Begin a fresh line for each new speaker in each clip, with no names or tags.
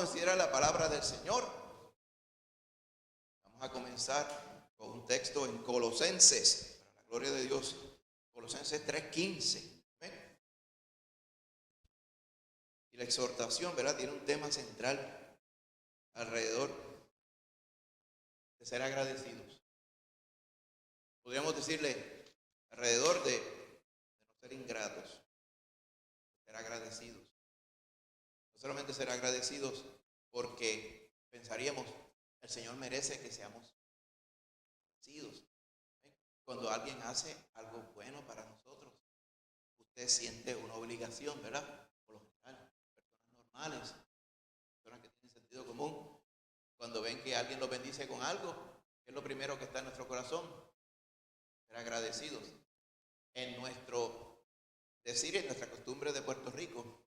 considerar la palabra del Señor. Vamos a comenzar con un texto en Colosenses, para la gloria de Dios. Colosenses 3:15. ¿Ven? Y la exhortación, ¿verdad?, tiene un tema central alrededor de ser agradecidos. Podríamos decirle alrededor de no ser ingratos, ser agradecidos. No solamente ser agradecidos porque pensaríamos, el Señor merece que seamos agradecidos. Cuando alguien hace algo bueno para nosotros, usted siente una obligación, ¿verdad? Por lo general, personas normales, personas que tienen sentido común, cuando ven que alguien los bendice con algo, ¿qué es lo primero que está en nuestro corazón? Ser agradecidos. En nuestro decir, en nuestra costumbre de Puerto Rico,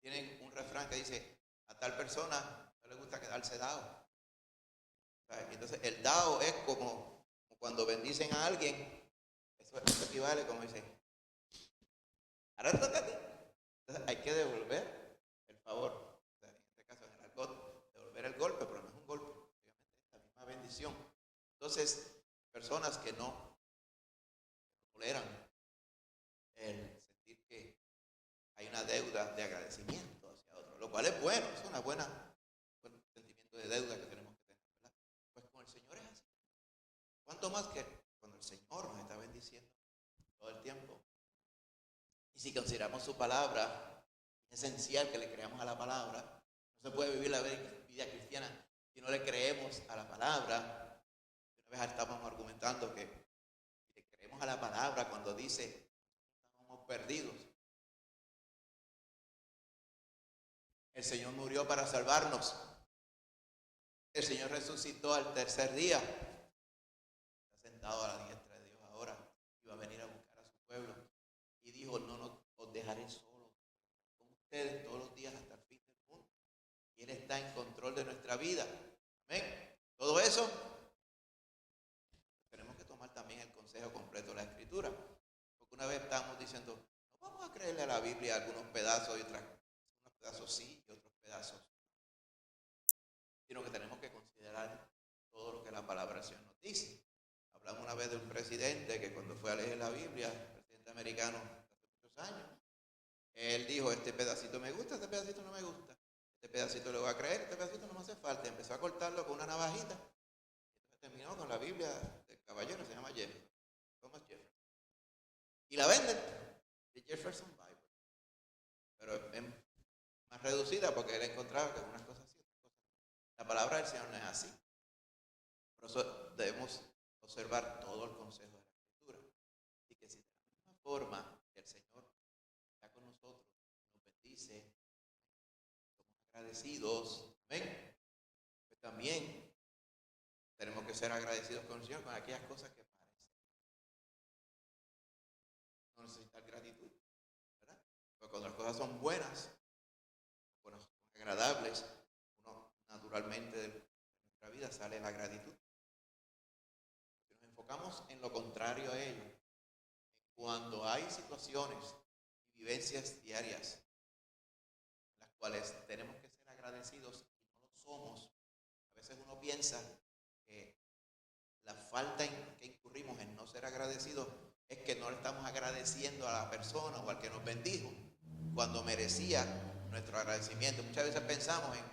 tienen un refrán que dice, a tal persona no le gusta quedarse dado. Entonces el dado es como cuando bendicen a alguien, eso equivale como dice, ahora toca a ti. Entonces hay que devolver el favor. O sea, en este caso en el argot, devolver el golpe, pero no es un golpe, obviamente es la misma bendición. Entonces, personas que no toleran el sentir que hay una deuda de agradecimiento hacia otro, lo cual es bueno, es un buen sentimiento de deuda que tenemos que tener, ¿verdad? Pues con el Señor es así. ¿Cuánto más que cuando el Señor nos está bendiciendo todo el tiempo? Y si consideramos su palabra, es esencial que le creamos a la palabra. No se puede vivir la vida cristiana si no le creemos a la palabra. Una vez estábamos argumentando que si le creemos a la palabra cuando dice estamos perdidos, el Señor murió para salvarnos. El Señor resucitó al tercer día. Está sentado a la diestra de Dios ahora. Y va a venir a buscar a su pueblo. Y dijo, no os dejaré solos con ustedes todos los días hasta el fin del mundo. Y Él está en control de nuestra vida. Amén. Todo eso tenemos que tomar también el consejo completo de la Escritura. Porque una vez estábamos diciendo, no vamos a creerle a la Biblia algunos pedazos y unos pedazos sí y otros pedazos, sino que tenemos que considerar todo lo que la palabra del Señor nos dice. Hablamos una vez de un presidente que cuando fue a leer la Biblia, el presidente americano hace muchos años, él dijo, este pedacito me gusta, este pedacito no me gusta, este pedacito le voy a creer, este pedacito no me hace falta. Empezó a cortarlo con una navajita. Entonces terminó con la Biblia del caballero, se llama Thomas Jefferson. Y la venden, The Jefferson Bible. Pero es más reducida porque él encontraba que unas cosas sí, otras cosas no. La palabra del Señor no es así. Por eso debemos observar todo el consejo de la Escritura. Y que si de la misma forma que el Señor está con nosotros, nos bendice, somos agradecidos, amén, pues también tenemos que ser agradecidos con el Señor con aquellas cosas que parecen no necesitar gratitud, ¿verdad? Porque cuando las cosas son buenas, son agradables, uno naturalmente de nuestra vida sale la gratitud. Si nos enfocamos en lo contrario a ello, cuando hay situaciones y vivencias diarias en las cuales tenemos que ser agradecidos y no lo somos, a veces uno piensa que la falta en que incurrimos en no ser agradecidos es que no le estamos agradeciendo a la persona o al que nos bendijo cuando merecía nuestro agradecimiento. Muchas veces pensamos en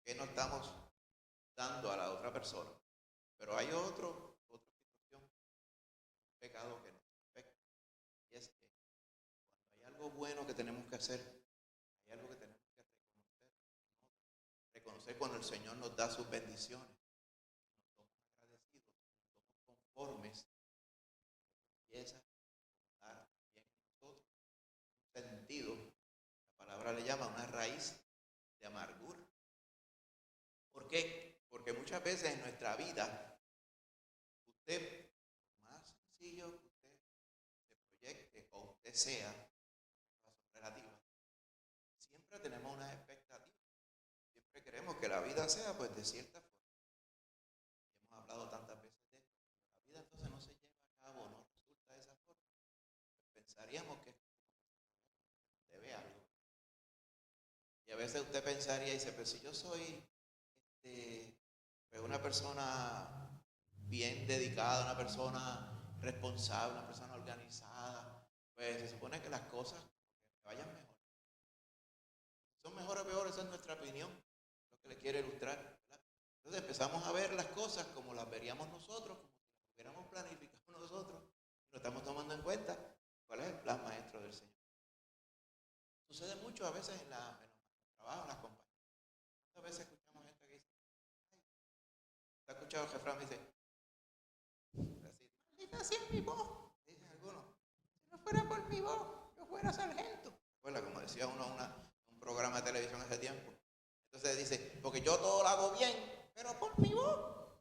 que no estamos dando a la otra persona, pero hay otra situación, un pecado que nos afecta, y es que cuando hay algo bueno que tenemos que hacer, hay algo que tenemos que reconocer cuando el Señor nos da sus bendiciones, nos somos agradecidos, nos somos conformes, empieza a dar bien en nosotros un sentido, la palabra le llama una raíz de amargura. ¿Por qué? Porque muchas veces en nuestra vida, usted, por más sencillo que usted se proyecte o usted sea, son relativas, siempre tenemos una expectativa. Siempre queremos que la vida sea pues de cierta forma. Hemos hablado tantas veces de esto. La vida entonces no se lleva a cabo, no resulta de esa forma. Pues pensaríamos que debe algo. Y a a veces usted pensaría y dice, pero si yo soy pues una persona bien dedicada, una persona responsable, una persona organizada, pues se supone que las cosas vayan mejor. Son mejor o peor, esa es nuestra opinión, lo que le quiero ilustrar, ¿verdad? Entonces empezamos a ver las cosas como las veríamos nosotros, como si las hubiéramos planificado nosotros, y no estamos tomando en cuenta cuál es el plan maestro del Señor. Sucede mucho a veces en los trabajos, en las compañías. A veces escuchamos gente que dice, ¿te ha escuchado el jefrán? Dice, maldita sea mi voz, dicen algunos, si no fuera por mi voz, yo fuera sargento. Recuerda, como decía uno en un programa de televisión hace tiempo. Entonces dice, porque yo todo lo hago bien, pero por mi voz,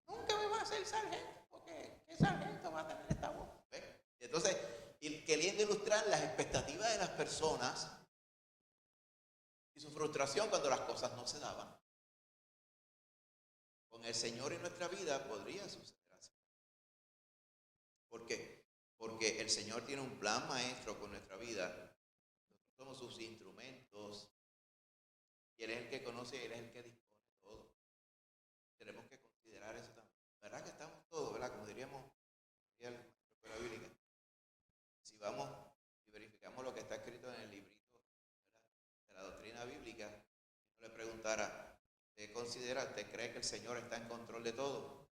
nunca me va a hacer sargento, porque ¿qué sargento va a tener esta voz? ¿Ves? Y entonces, queriendo ilustrar las expectativas de las personas y su frustración cuando las cosas no se daban. Con el Señor en nuestra vida podría suceder así. ¿Por qué? Porque el Señor tiene un plan maestro con nuestra vida. Nosotros somos sus instrumentos. Y Él es el que conoce y Él es el que dispone de todo. Tenemos que considerar eso también. ¿Verdad que estamos todos, verdad? Como diríamos en la escuela bíblica. Si vamos y verificamos lo que está escrito en el librito, ¿verdad?, de la doctrina bíblica, si uno le preguntara, ¿usted considera, usted cree que el Señor está en control de todo?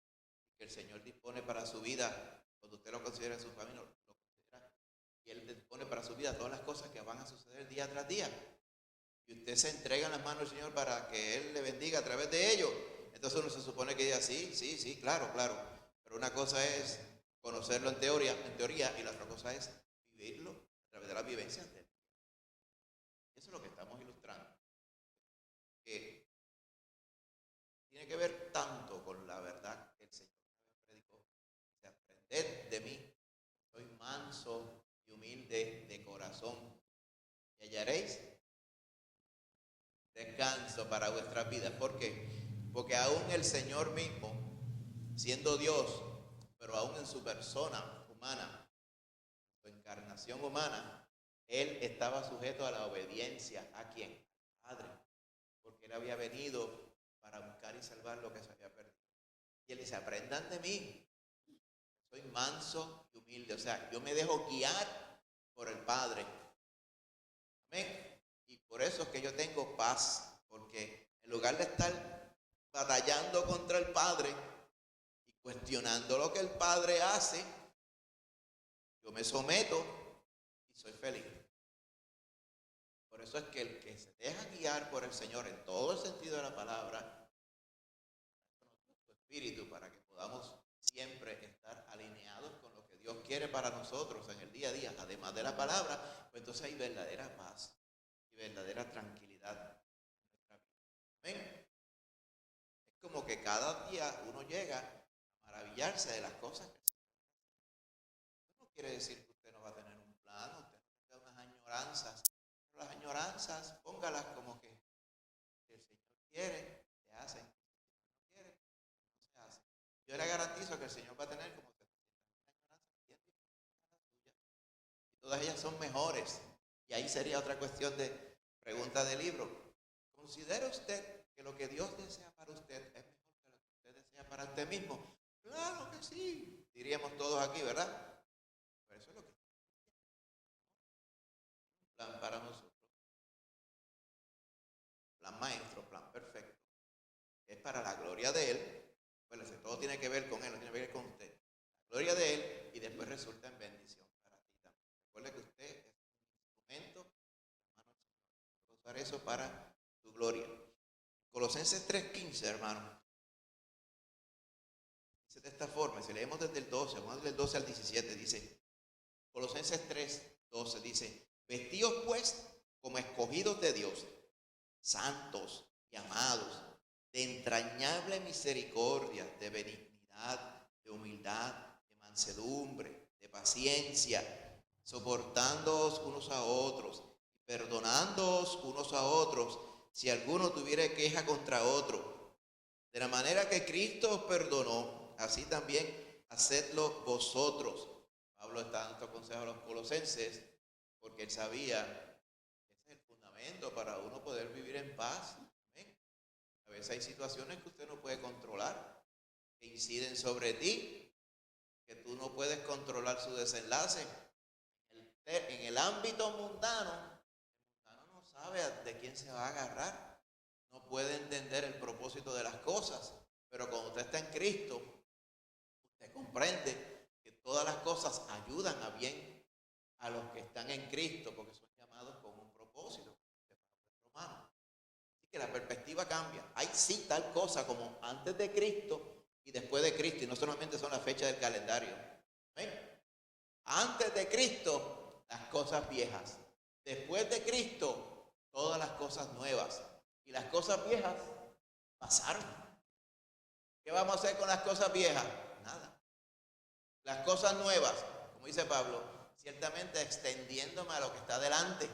Que el Señor dispone para su vida, cuando usted lo considera en su familia, lo considera, y Él dispone para su vida todas las cosas que van a suceder día tras día. Y usted se entrega en las manos del Señor para que Él le bendiga a través de ello. Entonces uno se supone que diga, sí, claro. Pero una cosa es conocerlo en teoría, y la otra cosa es vivirlo a través de las vivencias de Él. Eso es lo que estamos ilustrando. Que tiene que ver tanto con la verdad que el Señor predicó. O sea, aprended de mí, soy manso y humilde de corazón, y hallaréis descanso para vuestras vidas. ¿Por qué? Porque aún el Señor mismo, siendo Dios, pero aún en su persona humana, su encarnación humana, Él estaba sujeto a la obediencia. ¿A quién? Al Padre. Porque Él había venido para buscar y salvar lo que se había perdido. Y Él dice, aprendan de mí, soy manso y humilde. O sea, yo me dejo guiar por el Padre. Amén. Y por eso es que yo tengo paz, porque en lugar de estar batallando contra el Padre y cuestionando lo que el Padre hace, yo me someto y soy feliz. Por eso es que el que se deja guiar por el Señor en todo el sentido de la palabra, su espíritu, para que podamos siempre estar alineados con lo que Dios quiere para nosotros en el día a día, además de la palabra, pues entonces hay verdadera paz y verdadera tranquilidad en nuestra vida. Amén. Es como que cada día uno llega a maravillarse de las cosas que se hacen. Eso no quiere decir que usted no va a tener un plan, usted no tenga unas añoranzas, pero las añoranzas póngalas como que si el Señor quiere, se hacen. Si no quiere, no se hacen. Yo le garantizo que el Señor va a tener como 700 añoranzas bien diferentes a las suyas, y todas ellas son mejores. Y ahí sería otra cuestión de pregunta del libro. ¿Considera usted que lo que Dios desea para usted es mejor que lo que usted desea para usted mismo? Claro que sí, diríamos todos aquí, ¿verdad? Pero eso es lo que plan para nosotros, plan maestro, plan perfecto, es para la gloria de Él. Bueno, todo tiene que ver con Él, no tiene que ver con usted. La gloria de Él, y después resulta en bendición para ti también. Recuerde que usted es un instrumento, hermano, para usar eso para su gloria. Colosenses 3:15, hermano. Dice de esta forma, si leemos desde el 12, vamos del 12 al 17, dice, Colosenses 3:12, dice, vestíos pues como escogidos de Dios, santos y amados, de entrañable misericordia, de benignidad, de humildad, de mansedumbre, de paciencia, soportándoos unos a otros, perdonándoos unos a otros, si alguno tuviera queja contra otro. De la manera que Cristo os perdonó, así también hacedlo vosotros. Pablo está dando consejo a los colosenses porque él sabía, ese es el fundamento fundamento para uno poder vivir en paz. Amén. A veces hay situaciones que usted no puede controlar, que inciden sobre ti, que tú no puedes controlar su desenlace. En el ámbito mundano, el mundano no sabe de quién se va a agarrar, no puede entender el propósito de las cosas, pero cuando usted está en Cristo, usted comprende que todas las cosas ayudan a bien a los que están en Cristo, porque son llamados con un propósito, Romano. Así que la perspectiva cambia. Hay sí tal cosa como antes de Cristo y después de Cristo, y no solamente son las fechas del calendario. ¿Ven? Antes de Cristo, las cosas viejas. Después de Cristo, todas las cosas nuevas. Y las cosas viejas pasaron. ¿Qué vamos a hacer con las cosas viejas? Nada. Las cosas nuevas, como dice Pablo, ciertamente extendiéndome a lo que está delante.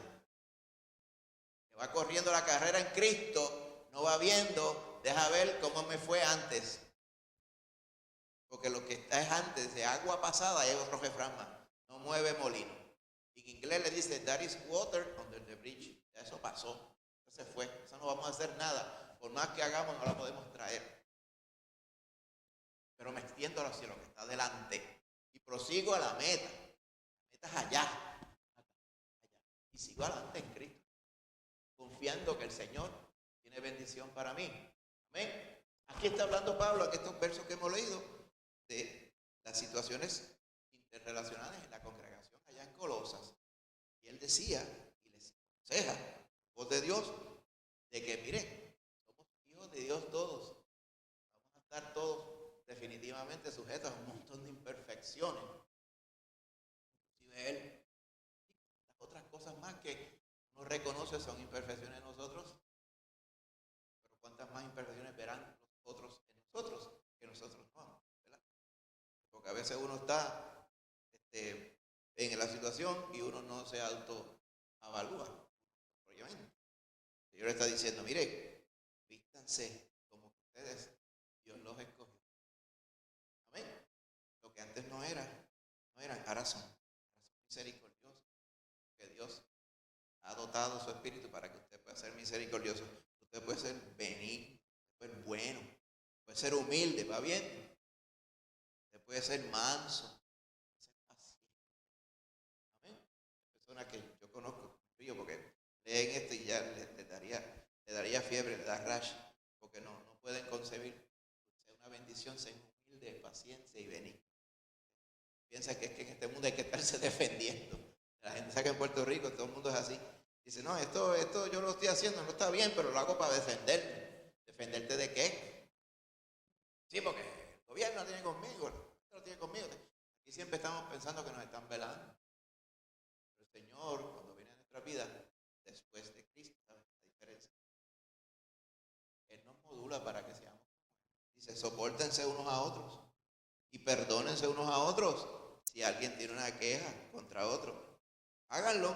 Que va corriendo la carrera en Cristo, no va viendo, deja ver cómo me fue antes. Porque lo que está es antes de agua pasada, hay otro refrán más, no mueve molino. En inglés le dice, that is water under the bridge. Ya eso pasó, eso se fue, eso no vamos a hacer nada. Por más que hagamos, no la podemos traer. Pero me extiendo hacia lo que está delante y prosigo a la meta. La meta es allá. Y sigo adelante en Cristo, confiando que el Señor tiene bendición para mí. Amén. Aquí está hablando Pablo, en estos versos que hemos leído, de las situaciones interrelacionadas en la congregación allá en Colosas. Y él decía, y les aconseja, voz de Dios, de que miren, somos hijos de Dios todos. Vamos a estar todos definitivamente sujetos a un montón de imperfecciones. Inclusive él, las otras cosas más que uno reconoce son imperfecciones en nosotros, pero cuántas más imperfecciones verán los otros en nosotros que nosotros no, ¿verdad? Porque a veces uno está en la situación y uno no se autoavalúa. Obviamente. El Señor está diciendo, mire, vístanse como ustedes, Dios los escogió. Amén. Lo que antes no eran, ahora son misericordiosos. Que Dios ha dotado su espíritu para que usted pueda ser misericordioso. Usted puede ser benigno, puede ser bueno, puede ser humilde, ¿va bien? Usted puede ser manso, puede ser paciente. Amén. Personas que yo conozco, porque leen esto y ya le daría fiebre, le da rash, porque no pueden concebir. Sea una bendición, ser humilde, paciencia y benigno. Piensa que es que en este mundo hay que estarse defendiendo. La gente sabe que en Puerto Rico todo el mundo es así. Dice, no, esto yo lo estoy haciendo, no está bien, pero lo hago para defenderme. ¿Defenderte de qué? Sí, porque el gobierno lo tiene conmigo, lo tiene conmigo. Aquí siempre estamos pensando que nos están velando. Pero el Señor, cuando viene a nuestra vida, después de Cristo, ¿sabes la diferencia? Él nos modula para que seamos. Dice, sopórtense unos a otros y perdónense unos a otros. Si alguien tiene una queja contra otro, háganlo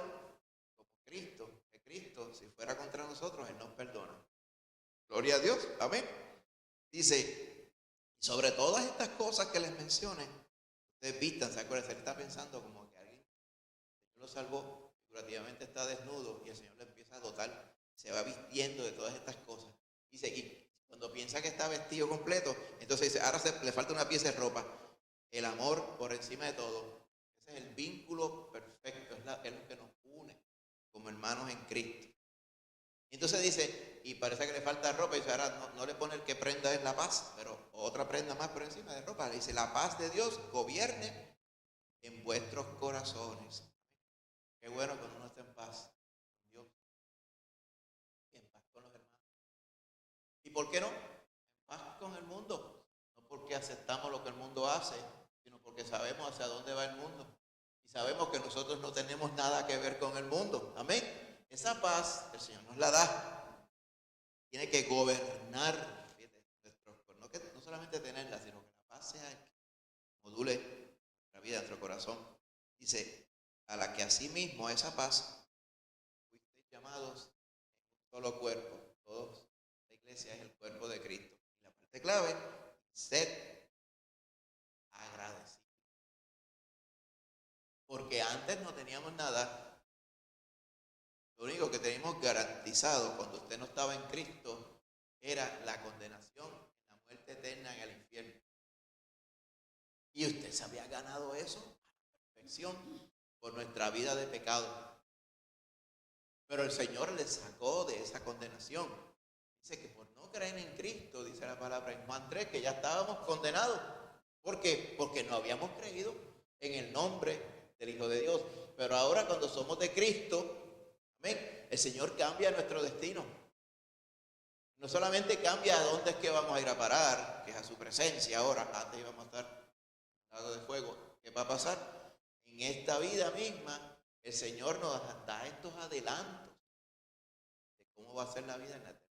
como Cristo, que Cristo, si fuera contra nosotros, Él nos perdona. Gloria a Dios, amén. Dice, sobre todas estas cosas que les mencioné, ustedes vistan, ¿se acuerdan? Él está pensando como que alguien, el Señor lo salvó, figurativamente está desnudo y el Señor le empieza a dotar, se va vistiendo de todas estas cosas. Dice, y cuando piensa que está vestido completo, entonces dice, ahora le falta una pieza de ropa. El amor por encima de todo. Ese es el vínculo perfecto, es lo que nos une como hermanos en Cristo. Entonces dice, y parece que le falta ropa, y dice, ahora no le pone el que prenda es la paz, pero otra prenda más por encima de ropa. Le dice, la paz de Dios gobierne en vuestros corazones. Qué bueno cuando uno está en paz con Dios y en paz con los hermanos. ¿Y por qué no? En paz con el mundo. No porque aceptamos lo que el mundo hace, sino porque sabemos hacia dónde va el mundo. Y sabemos que nosotros no tenemos nada que ver con el mundo. Amén. Esa paz el Señor nos la da. Tiene que gobernar, fíjate, no solamente tenerla, sino que la paz sea el que module nuestra vida, nuestro corazón. Dice, a la que asimismo esa paz fuisteis llamados en un solo cuerpo. Todos, la iglesia es el cuerpo de Cristo. Y la parte clave, sed agradecidos. Porque antes no teníamos nada. Lo único que teníamos garantizado cuando usted no estaba en Cristo era la condenación, la muerte eterna en el infierno. Y usted se había ganado eso a la perfección por nuestra vida de pecado. Pero el Señor le sacó de esa condenación. Dice que por no creer en Cristo, dice la palabra en Juan 3, que ya estábamos condenados. ¿Por qué? Porque no habíamos creído en el nombre del Hijo de Dios. Pero ahora cuando somos de Cristo, amén, el Señor cambia nuestro destino. No solamente cambia a dónde es que vamos a ir a parar, que es a su presencia ahora. Antes íbamos a estar al lado de fuego. ¿Qué va a pasar? En esta vida misma, el Señor nos da estos adelantos de cómo va a ser la vida en la eternidad.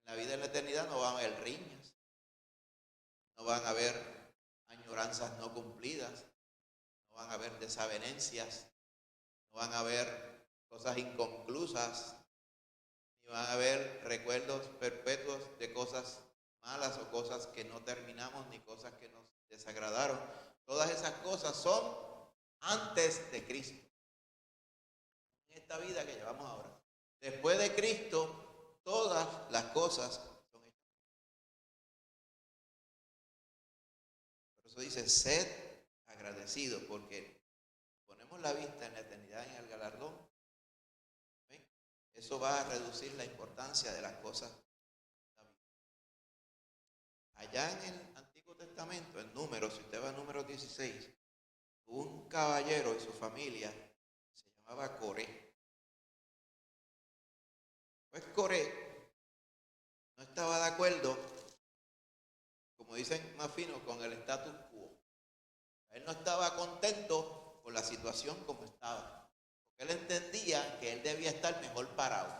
En la vida en la eternidad no van a haber riñas, no van a haber añoranzas no cumplidas, no van a haber desavenencias, no van a haber cosas inconclusas, ni van a haber recuerdos perpetuos de cosas malas o cosas que no terminamos, ni cosas que nos desagradaron. Todas esas cosas son antes de Cristo. En esta vida que llevamos ahora. Después de Cristo, todas las cosas son hechas. Por eso dice, sed agradecidos, porque ponemos la vista en la eternidad, en el galardón. ¿Ven? Eso va a reducir la importancia de las cosas. Allá en el Antiguo Testamento, en Números, si usted va a Números 16, un caballero y su familia se llamaba Coré. Pues Coré no estaba de acuerdo, como dicen más fino, con el status quo. Él no estaba contento con la situación como estaba, porque él entendía que él debía estar mejor parado.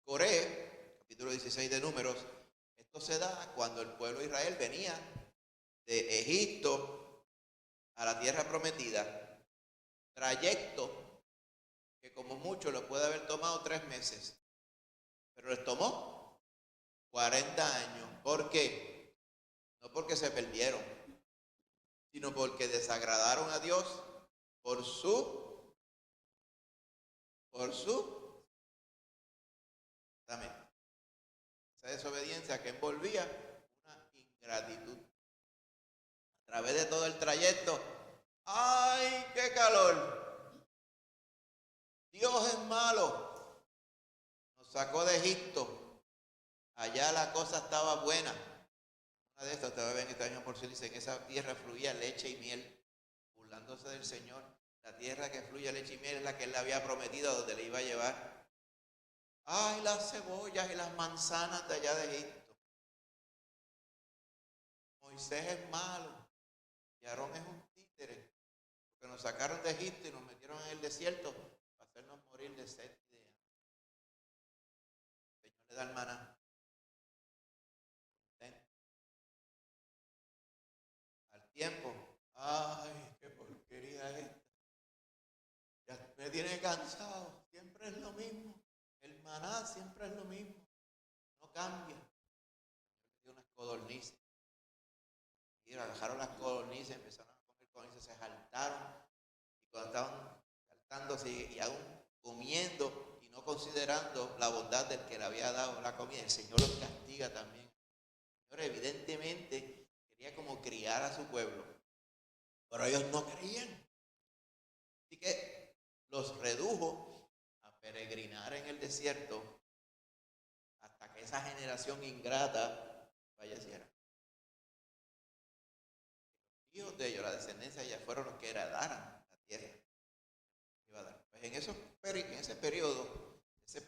Coré, capítulo 16 de Números, esto se da cuando el pueblo de Israel venía de Egipto a la tierra prometida, trayecto que como mucho lo puede haber tomado 3 meses, pero les tomó 40 años. ¿Por qué? No porque se perdieron, sino porque desagradaron a Dios por su también. Esa desobediencia que envolvía una ingratitud. A través de todo el trayecto, ¡ay, qué calor! Dios es malo. Nos sacó de Egipto. Allá la cosa estaba buena. Una de estas, ustedes ven este año por si dice, en esa tierra fluía leche y miel, burlándose del Señor. La tierra que fluye leche y miel es la que él le había prometido, donde le iba a llevar. Ay, las cebollas y las manzanas de allá de Egipto. Moisés es malo y Aarón es un títere, porque nos sacaron de Egipto y nos metieron en el desierto para hacernos morir de sed. El Señor le da el maná. Al tiempo, ay, qué porquería es esta. Ya me tiene cansado, siempre es lo mismo. El maná siempre es lo mismo, no cambia. Le dio unas codornices. Y bajaron las codornices, empezaron a comer codornices, se jaltaron. Y cuando estaban saltándose y aún comiendo y no considerando la bondad del que le había dado la comida, el Señor los castiga también. El Señor evidentemente quería como criar a su pueblo, pero ellos no creían. Así que los redujo a peregrinar en el desierto hasta que esa generación ingrata falleciera. Los hijos de ellos, la descendencia de ellos, fueron los que heredaran la tierra. Pues en ese periodo, ese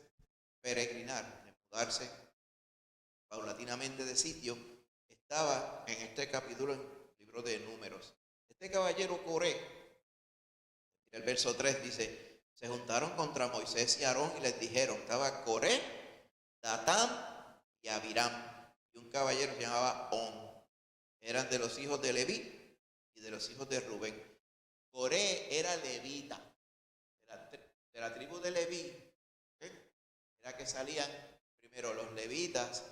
peregrinar, de mudarse paulatinamente de sitio, estaba en este capítulo en el libro de Números. Este caballero Coré, el verso 3 dice, se juntaron contra Moisés y Aarón y les dijeron, estaba Coré, Datán y Abiram, y un caballero se llamaba On. Eran de los hijos de Leví y de los hijos de Rubén. Coré era levita, de la tribu de Leví. Era que salían primero los levitas,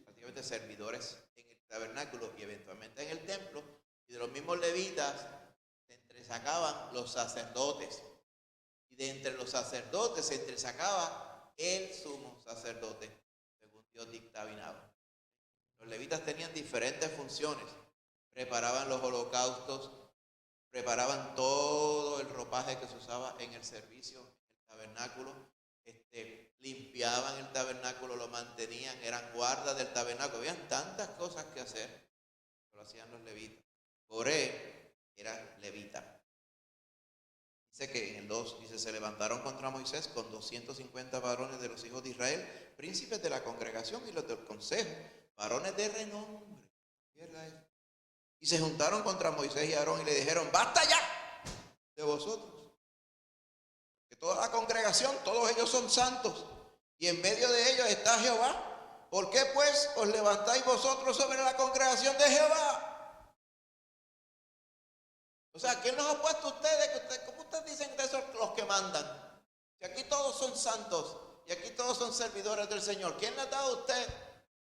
prácticamente servidores en el tabernáculo y eventualmente en el templo, y de los mismos levitas se entresacaban los sacerdotes. Y de entre los sacerdotes se entresacaba el sumo sacerdote, según Dios dictaminaba. Los levitas tenían diferentes funciones. Preparaban los holocaustos, preparaban todo el ropaje que se usaba en el servicio, en el tabernáculo, limpiaban el tabernáculo, lo mantenían, eran guardas del tabernáculo. Habían tantas cosas que hacer, lo hacían los levitas. Coré era levita. Dice que en el 2, dice, se levantaron contra Moisés con 250 varones de los hijos de Israel, príncipes de la congregación y los del consejo, varones de renombre. Y se juntaron contra Moisés y Aarón y le dijeron, basta ya de vosotros, que toda la congregación, todos ellos son santos, y en medio de ellos está Jehová. ¿Por qué pues os levantáis vosotros sobre la congregación de Jehová? O sea, ¿quién nos ha puesto a ustedes? ¿Cómo ustedes dicen que son los que mandan? Si aquí todos son santos y aquí todos son servidores del Señor, ¿quién le ha dado a usted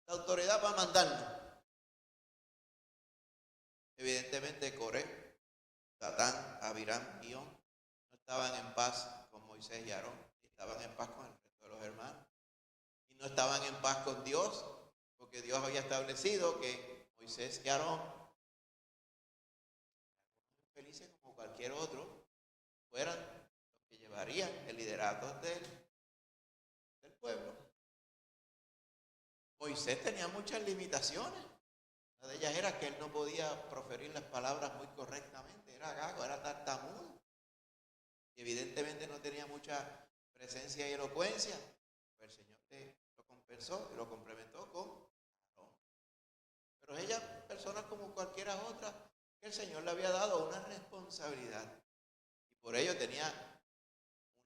la autoridad para mandarnos? Evidentemente Coré, Datán, Abiram y On no estaban en paz con Moisés y Aarón, estaban en paz con el resto de los hermanos. Y no estaban en paz con Dios, porque Dios había establecido que Moisés y Aarón, felices como cualquier otro, fueran los que llevarían el liderato del pueblo. Moisés tenía muchas limitaciones. Una de ellas era que él no podía proferir las palabras muy correctamente, era gago, era tartamudo. Y evidentemente no tenía mucha presencia y elocuencia. Pues el Señor lo compensó y lo complementó con Aarón. Pero ella, personas como cualquiera otra, que el Señor le había dado una responsabilidad. Y por ello tenía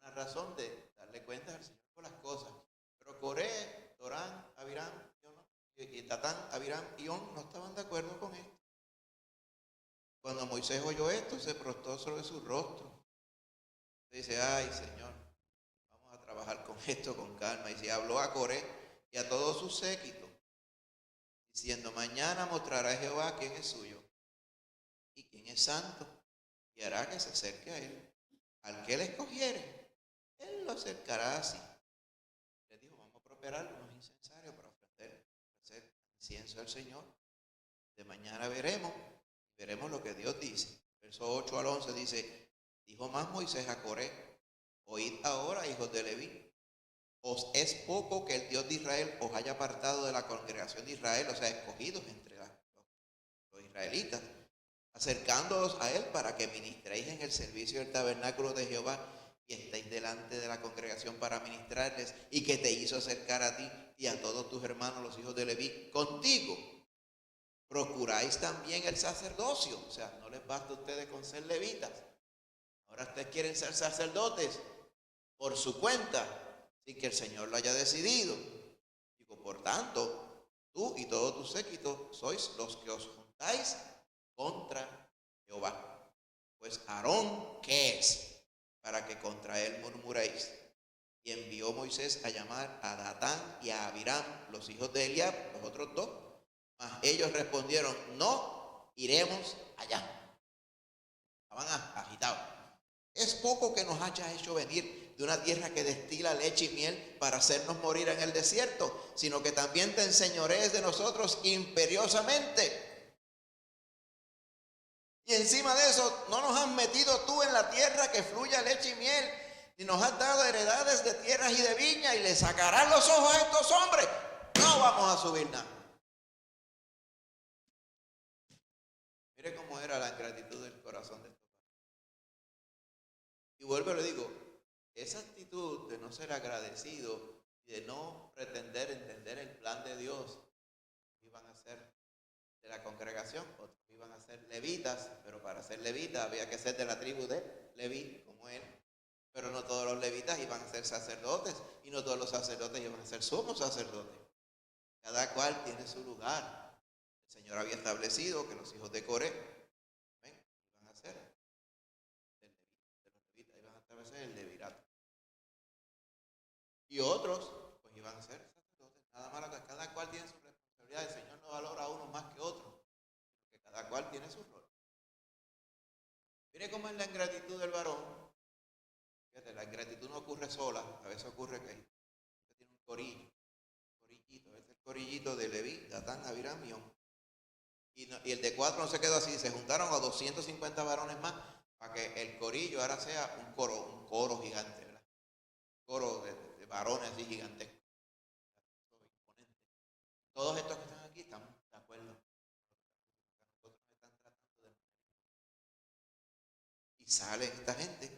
una razón de darle cuenta al Señor por las cosas. Pero Coré, Dorán, Abiram, y Datán, Abiram y On no estaban de acuerdo con esto. Cuando Moisés oyó esto, se prostró sobre su rostro. Dice, ay Señor, vamos a trabajar con esto con calma. Y se habló a Coré y a todo su séquito, diciendo, mañana mostrará Jehová quién es suyo y quién es santo, y hará que se acerque a él. Al que él escogiere, él lo acercará así. Les dijo, vamos a preparar unos incensarios para ofrecer incienso al Señor. De mañana veremos lo que Dios dice. Verso 8 al 11 dice, dijo más Moisés a Coré, oíd ahora, hijos de Leví, os es poco que el Dios de Israel os haya apartado de la congregación de Israel, o sea, escogidos entre los israelitas, acercándoos a él para que ministréis en el servicio del tabernáculo de Jehová y estéis delante de la congregación para ministrarles, y que te hizo acercar a ti y a todos tus hermanos, los hijos de Leví, contigo. Procuráis también el sacerdocio, o sea, no les basta a ustedes con ser levitas, ahora ustedes quieren ser sacerdotes por su cuenta, sin que el Señor lo haya decidido. Digo, por tanto, tú y todo tu séquito sois los que os juntáis contra Jehová. Pues Aarón, ¿qué es? Para que contra él murmuréis. Y envió Moisés a llamar a Datán y a Abiram, los hijos de Eliab, los otros dos. Mas ellos respondieron, no iremos allá. Estaban agitados. Es poco que nos haya hecho venir de una tierra que destila leche y miel para hacernos morir en el desierto, sino que también te enseñorees de nosotros imperiosamente. Y encima de eso, no nos has metido tú en la tierra que fluye leche y miel, ni nos has dado heredades de tierras y de viña, y le sacarás los ojos a estos hombres. No vamos a subir nada. Mire cómo era la ingratitud del corazón de estos padres. Y vuelvo y le digo, esa actitud de no ser agradecido y de no pretender entender el plan de Dios, iban a ser de la congregación, otros iban a ser levitas, pero para ser levita había que ser de la tribu de Leví, como él. Pero no todos los levitas iban a ser sacerdotes, y no todos los sacerdotes iban a ser sumos sacerdotes. Cada cual tiene su lugar. El Señor había establecido que los hijos de Coré iban a ser de los levitas, iban a establecer el levirato. Y otros, pues iban a ser sacerdotes. Nada más que cada cual tiene su responsabilidad. El Señor no valora a uno más que otro, que cada cual tiene su rol. Mire cómo es la ingratitud del varón, Fíjate, la ingratitud no ocurre sola, a veces ocurre que tiene un corillito, este es el corillito de Leví, Datán, Abiram y On. Y el de 4 no se quedó así, se juntaron a 250 varones más para que el corillo ahora sea un coro gigante, ¿verdad? Coro de varones así gigantescos. Todos estos que están aquí estamos de acuerdo. Nosotros están tratando de... Y sale esta gente,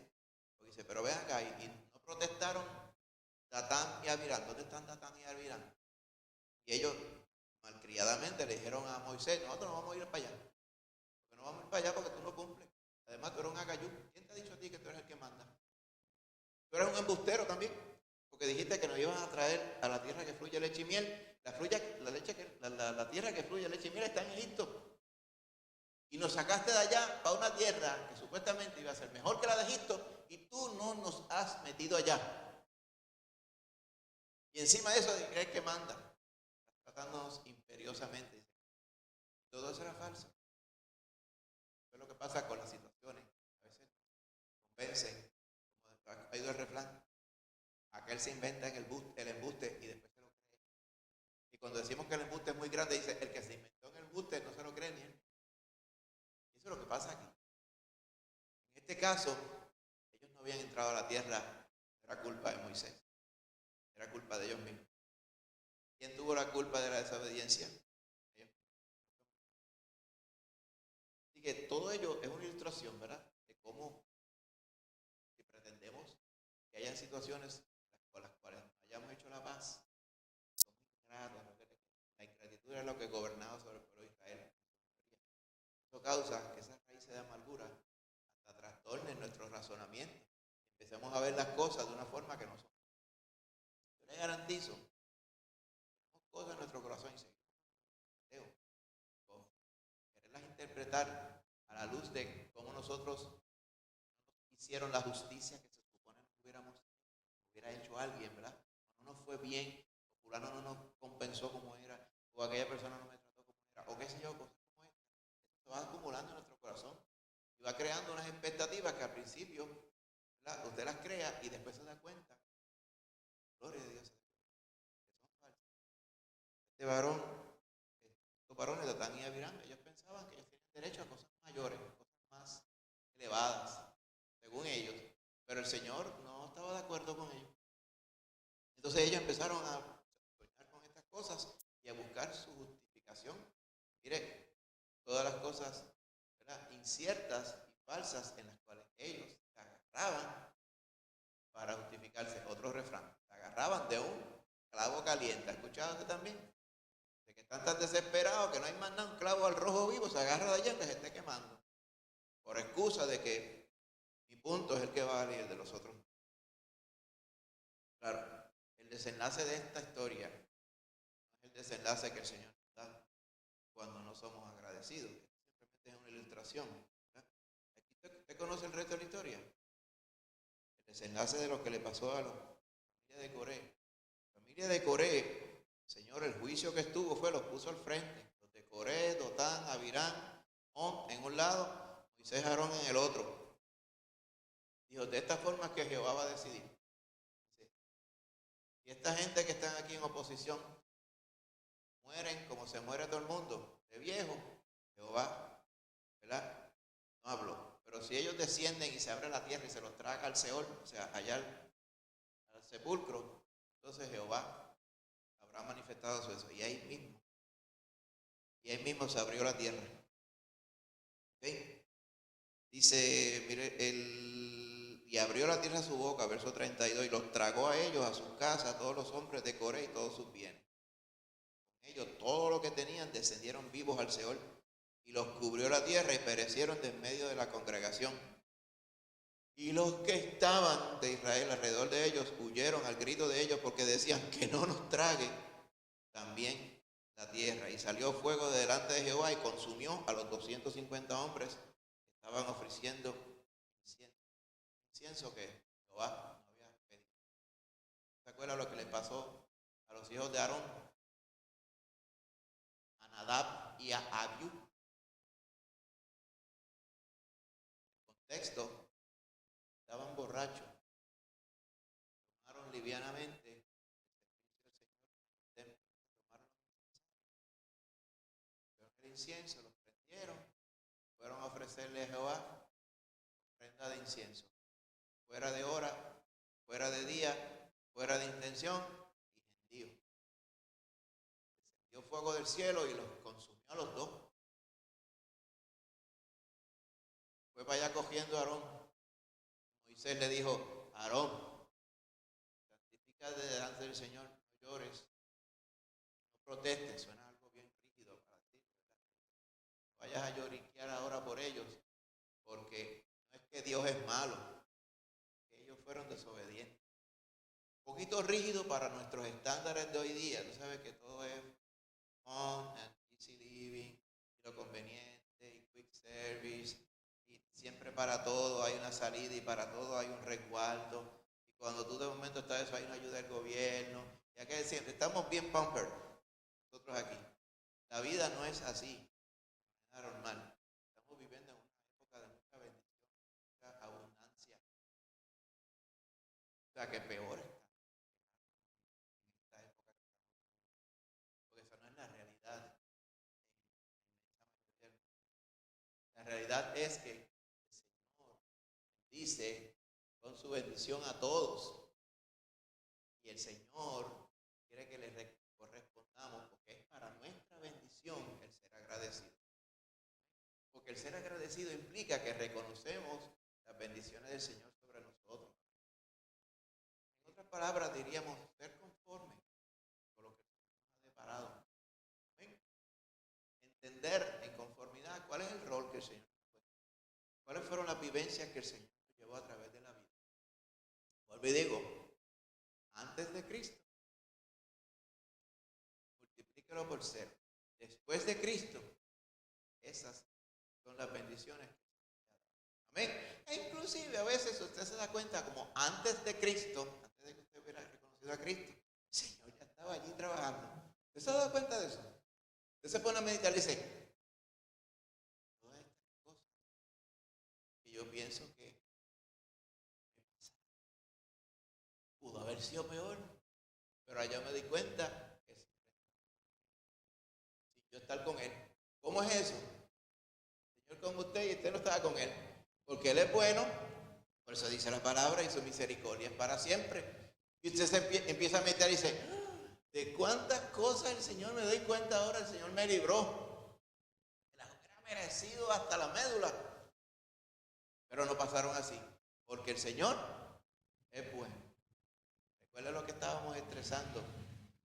porque dice, pero ven acá, y no protestaron Datán y Abiram. ¿Dónde están Datán y Abiram? Y ellos malcriadamente le dijeron a Moisés, nosotros no vamos a ir para allá. Porque no vamos a ir para allá porque tú no cumples. Además, tú eres un agayú. ¿Quién te ha dicho a ti que tú eres el que manda? Tú eres un embustero también, porque dijiste que nos iban a traer a la tierra que fluye leche y miel. La tierra que fluye leche y miel está en Egipto. Y nos sacaste de allá para una tierra que supuestamente iba a ser mejor que la de Egipto, y tú no nos has metido allá. Y encima de eso crees que manda, tratándonos imperiosamente. Todo eso era falso. Eso es lo que pasa con las situaciones. A veces convencen, como ha ido el refrán, aquel se inventa el embuste y después se lo cree. Y cuando decimos que el embuste es muy grande, dice, el que se inventó en el embuste no se lo cree ni él. Eso es lo que pasa aquí. En este caso, ellos no habían entrado a la tierra, era culpa de Moisés, era culpa de ellos mismos. ¿Quién tuvo la culpa de la desobediencia? Ellos. Así que todo ello es una ilustración, ¿verdad? De cómo, si pretendemos que haya situaciones con las cuales no hayamos hecho la paz, somos ingratos, la ingratitud es lo que ha gobernado sobre el pueblo de Israel. Eso causa que esas raíces de amargura hasta trastornen nuestro razonamiento. Empecemos a ver las cosas de una forma que no son. Yo les garantizo, tenemos cosas en nuestro corazón y seguimos quererlas interpretar a la luz de cómo nosotros hicieron la justicia que se supone que hubiera hecho alguien, ¿verdad? No nos fue bien, o fulano no nos compensó como era, o aquella persona no me trató como era, o qué sé yo, cosas como esta. Esto se va acumulando en nuestro corazón y va creando unas expectativas que al principio, ¿verdad?, usted las crea y después se da cuenta, gloria a Dios, que son falsas. Este varón, estos varones de Datán y Abiram, ellos pensaban que ellos tenían derecho a cosas mayores, cosas más elevadas, según ellos, pero el Señor no estaba de acuerdo con ellos. Entonces ellos empezaron a soñar con estas cosas y a buscar su justificación. Mire, todas las cosas, ¿verdad?, inciertas y falsas en las cuales ellos se agarraban para justificarse. Otro refrán, se agarraban de un clavo caliente. ¿Ha escuchado usted también? De que están tan desesperados que no hay más nada, un clavo al rojo vivo, se agarra de allá que se esté quemando. Por excusa de que mi punto es el que va a salir de los otros. Claro, el desenlace de esta historia no es el desenlace que el Señor nos da cuando no somos agradecidos. Simplemente es una ilustración, ¿verdad? Aquí usted conoce el resto de la historia. El desenlace de lo que le pasó a la familia de Coré. La familia de Coré, Señor, el juicio que estuvo fue, los puso al frente. Los de Coré, Dotán, Abiram, On en un lado, Moisés, Aarón en el otro. Dijo, de esta forma que Jehová va a decidir. Y esta gente que están aquí en oposición mueren como se muere todo el mundo, de viejo. Jehová, ¿verdad?, no habló. Pero si ellos descienden y se abre la tierra y se los traga al Seol, o sea, allá al sepulcro, entonces Jehová habrá manifestado su eso. Y ahí mismo se abrió la tierra. ¿Okay? Dice, mire, y abrió la tierra su boca, verso 32, y los tragó a ellos, a sus casas, a todos los hombres de Coré y todos sus bienes. Con ellos, todo lo que tenían, descendieron vivos al Seol, y los cubrió la tierra y perecieron de en medio de la congregación. Y los que estaban de Israel alrededor de ellos huyeron al grito de ellos porque decían que no nos trague también la tierra. Y salió fuego de delante de Jehová y consumió a los 250 hombres que estaban ofreciendo incienso que Jehová no había pedido. ¿Se acuerdan lo que le pasó a los hijos de Aarón? A Nadab y a Abiú. En contexto, estaban borrachos livianamente el servicio del Señor, tomaron el incienso, lo prendieron, fueron a ofrecerle a Jehová ofrenda de incienso, fuera de hora, fuera de día, fuera de intención y gentío. Descendió fuego del cielo y los consumió a los dos. Fue para allá cogiendo a Aarón. Moisés le dijo: Aarón, santifícate delante del Señor, no llores, no protestes. Suena algo bien rígido para ti, ¿verdad? No vayas a lloriquear ahora por ellos, porque no es que Dios es malo, que ellos fueron desobedientes. Un poquito rígido para nuestros estándares de hoy día. Tú sabes que todo es fun and easy living, y lo conveniente, y quick service, y siempre para todo hay una salida y para todo hay un resguardo. Y cuando tú de momento estás eso, hay una ayuda del gobierno. Y acá siempre estamos bien pampered, nosotros aquí. La vida no es así, no es normal. Estamos viviendo en una época de mucha bendición, mucha abundancia. O sea, que peor está en esta época que estamos viviendo, porque esa no es la realidad. La realidad es que el Señor bendice con su bendición a todos. Y el Señor quiere que le correspondamos, porque es para nuestra bendición el ser agradecido. Porque el ser agradecido implica que reconocemos las bendiciones del Señor sobre nosotros. En otras palabras, diríamos ser conforme con lo que el Señor nos ha deparado. ¿Ven? Entender en conformidad cuál es el rol que el Señor nos ha puesto. ¿Cuáles fueron las vivencias que el Señor nos llevó a través de la vida? Vuelvo y digo, antes de Cristo, multiplíquelo por 0. Después de Cristo, esas son las bendiciones que el Señor ha dado. Amén. E inclusive a veces usted se da cuenta como antes de Cristo, antes de que usted hubiera reconocido a Cristo, el Señor ya estaba allí trabajando. ¿Usted se ha dado cuenta de eso? Usted se pone a meditar y dice, todas estas cosas que yo pienso que pudo haber sido peor, pero allá me di cuenta que sin yo estar con Él. ¿Cómo es eso? El Señor con usted y usted no estaba con Él, porque Él es bueno, por eso dice la palabra, y su misericordia es para siempre. Y usted se empieza a meter y dice, ¿de cuántas cosas el Señor me doy cuenta ahora? El Señor me libró. Me las hubiera merecido hasta la médula, pero no pasaron así, porque el Señor es bueno. Recuerda lo que estábamos estresando,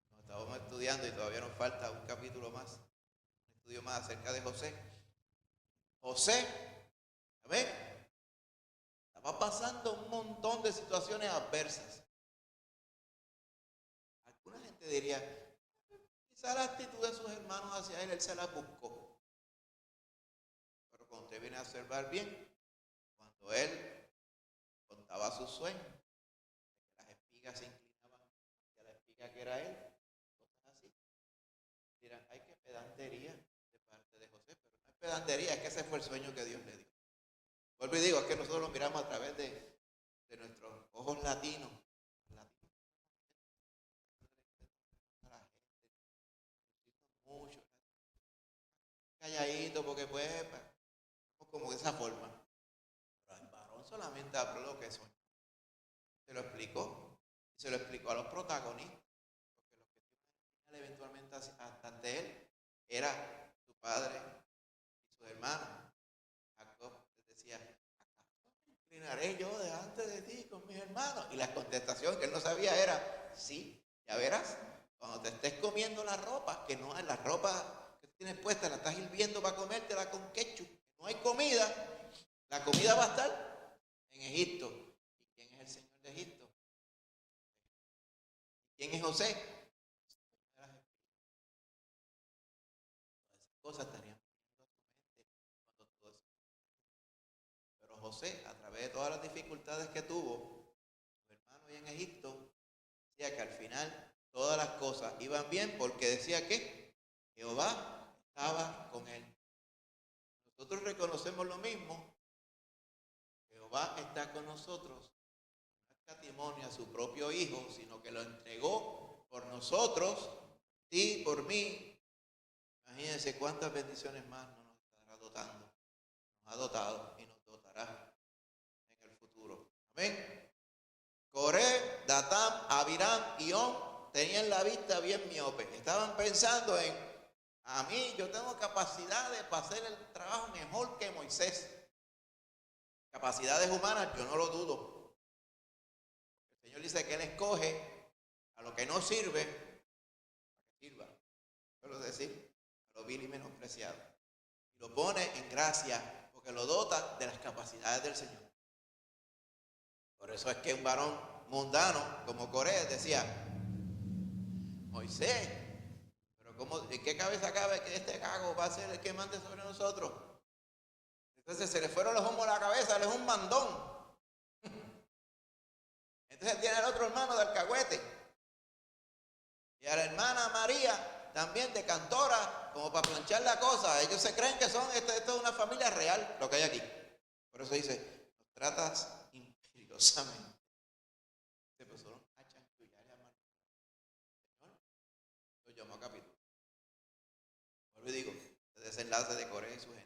nos estábamos estudiando y todavía nos falta un capítulo más, un estudio más acerca de José. José, ¿ven? Estaba pasando un montón de situaciones adversas. Alguna gente diría, quizá la actitud de sus hermanos hacia él se la buscó. Pero cuando usted viene a observar bien, cuando él contaba sus sueños, que las espigas se inclinaban hacia la espiga que era él, cosas así. Dirán, ay, qué pedantería de parte de José, pero no es pedantería, es que ese fue el sueño que Dios le dio. Vuelvo y digo, es que nosotros lo miramos a través de nuestros ojos latinos. Mucho, calladito, porque pues, como de esa forma. Pero el varón solamente habló lo que soñó. Se lo explicó. Y se lo explicó a los protagonistas. Porque los que iban eventualmente ante él era su padre y sus hermanos. Jacob les decía, ¿acaso me inclinaré yo delante de ti con mis hermanos? Y la contestación que él no sabía era, sí, ya verás, cuando te estés comiendo la ropa, que no es la ropa que tienes puesta, la estás hirviendo para comértela con ketchup, no hay comida, la comida va a estar en Egipto. ¿Y quién es el Señor de Egipto? ¿Quién es José? Todas esas cosas estarían en tu mente cuando todo eso. Pero José, a través de todas las dificultades que tuvo, su hermano y en Egipto, decía que al final todas las cosas iban bien porque decía que Jehová estaba con él. Nosotros reconocemos lo mismo. Jehová está con nosotros escatimó a su propio Hijo, sino que lo entregó por nosotros y por mí. Imagínense cuántas bendiciones más nos estará dotando. Nos ha dotado y nos dotará en el futuro. Amén. Coré, Datam, Abiram y On tenían la vista bien miope. Estaban pensando en, a mí yo tengo capacidades para hacer el trabajo mejor que Moisés. Capacidades humanas, yo no lo dudo. El Señor dice que Él escoge a lo que no sirve, para que sirva. Quiero decir, a lo vil y menospreciado. Y lo pone en gracia, porque lo dota de las capacidades del Señor. Por eso es que un varón mundano como Coré decía, Moisés, pero ¿cómo, ¿en qué cabeza cabe que este cago va a ser el que mande sobre nosotros? Entonces se le fueron los humos a la cabeza, él es un mandón. Entonces tiene el otro hermano de alcahuete. Y a la hermana María, también de cantora, como para planchar la cosa. Ellos se creen que son, esto es una familia real, lo que hay aquí. Por eso dice, nos tratas imperiosamente. Se empezaron a chanchullar y a matar. Señor, lo llamó a capítulo. Vuelvo y digo, el desenlace de Coré y su gente.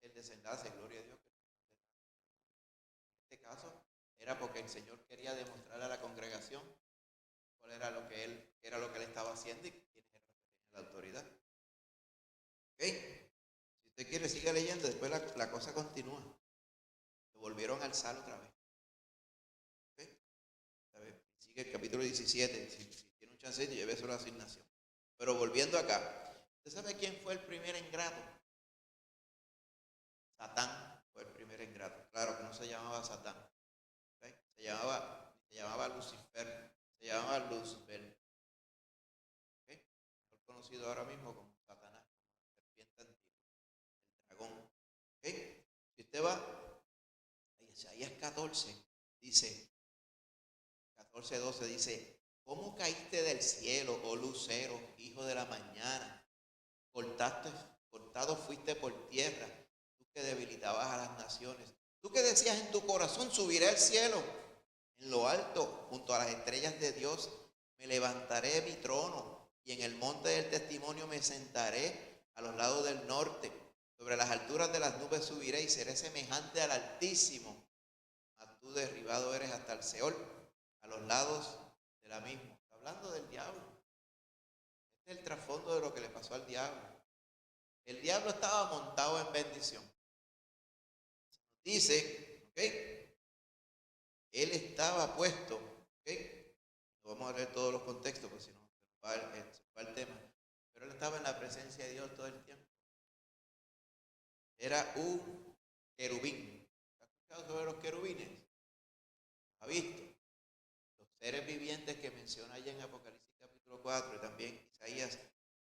El desenlace, gloria a Dios. En este caso, era porque el Señor quería demostrarle a la congregación cuál era lo que él estaba haciendo y quién era la autoridad. ¿Ok? Si usted quiere, siga leyendo, después la cosa continúa. Lo volvieron a alzar otra vez. ¿Ok? Sigue el capítulo 17, si tiene un chancito, lleve solo la asignación. Pero volviendo acá, ¿usted sabe quién fue el primer ingrato? Satán fue el primer ingrato. Claro que no se llamaba Satán. ¿Okay? Se llamaba Lucifer. Se llamaba Luzbel. ¿Okay? Mejor conocido ahora mismo como Satanás, como la serpiente antigua, el dragón. ¿Okay? Si usted va a Isaías 14, dice, 14:12 dice, ¿cómo caíste del cielo, oh lucero, hijo de la mañana? Cortado fuiste por tierra, tú que debilitabas a las naciones. Tú que decías en tu corazón, subiré al cielo, en lo alto, junto a las estrellas de Dios, me levantaré mi trono, y en el monte del testimonio me sentaré a los lados del norte. Sobre las alturas de las nubes subiré y seré semejante al Altísimo. Mas tú derribado eres hasta el Seol, a los lados de la misma. Está hablando del diablo. Este es el trasfondo de lo que le pasó al diablo. El diablo estaba montado en bendición. Dice, ¿ok? Él estaba puesto, ¿ok? No vamos a leer todos los contextos, porque si no, se va el tema. Pero él estaba en la presencia de Dios todo el tiempo. Era un querubín. ¿Has escuchado sobre los querubines? ¿Ha visto? Los seres vivientes que menciona allá en Apocalipsis capítulo 4 y también Isaías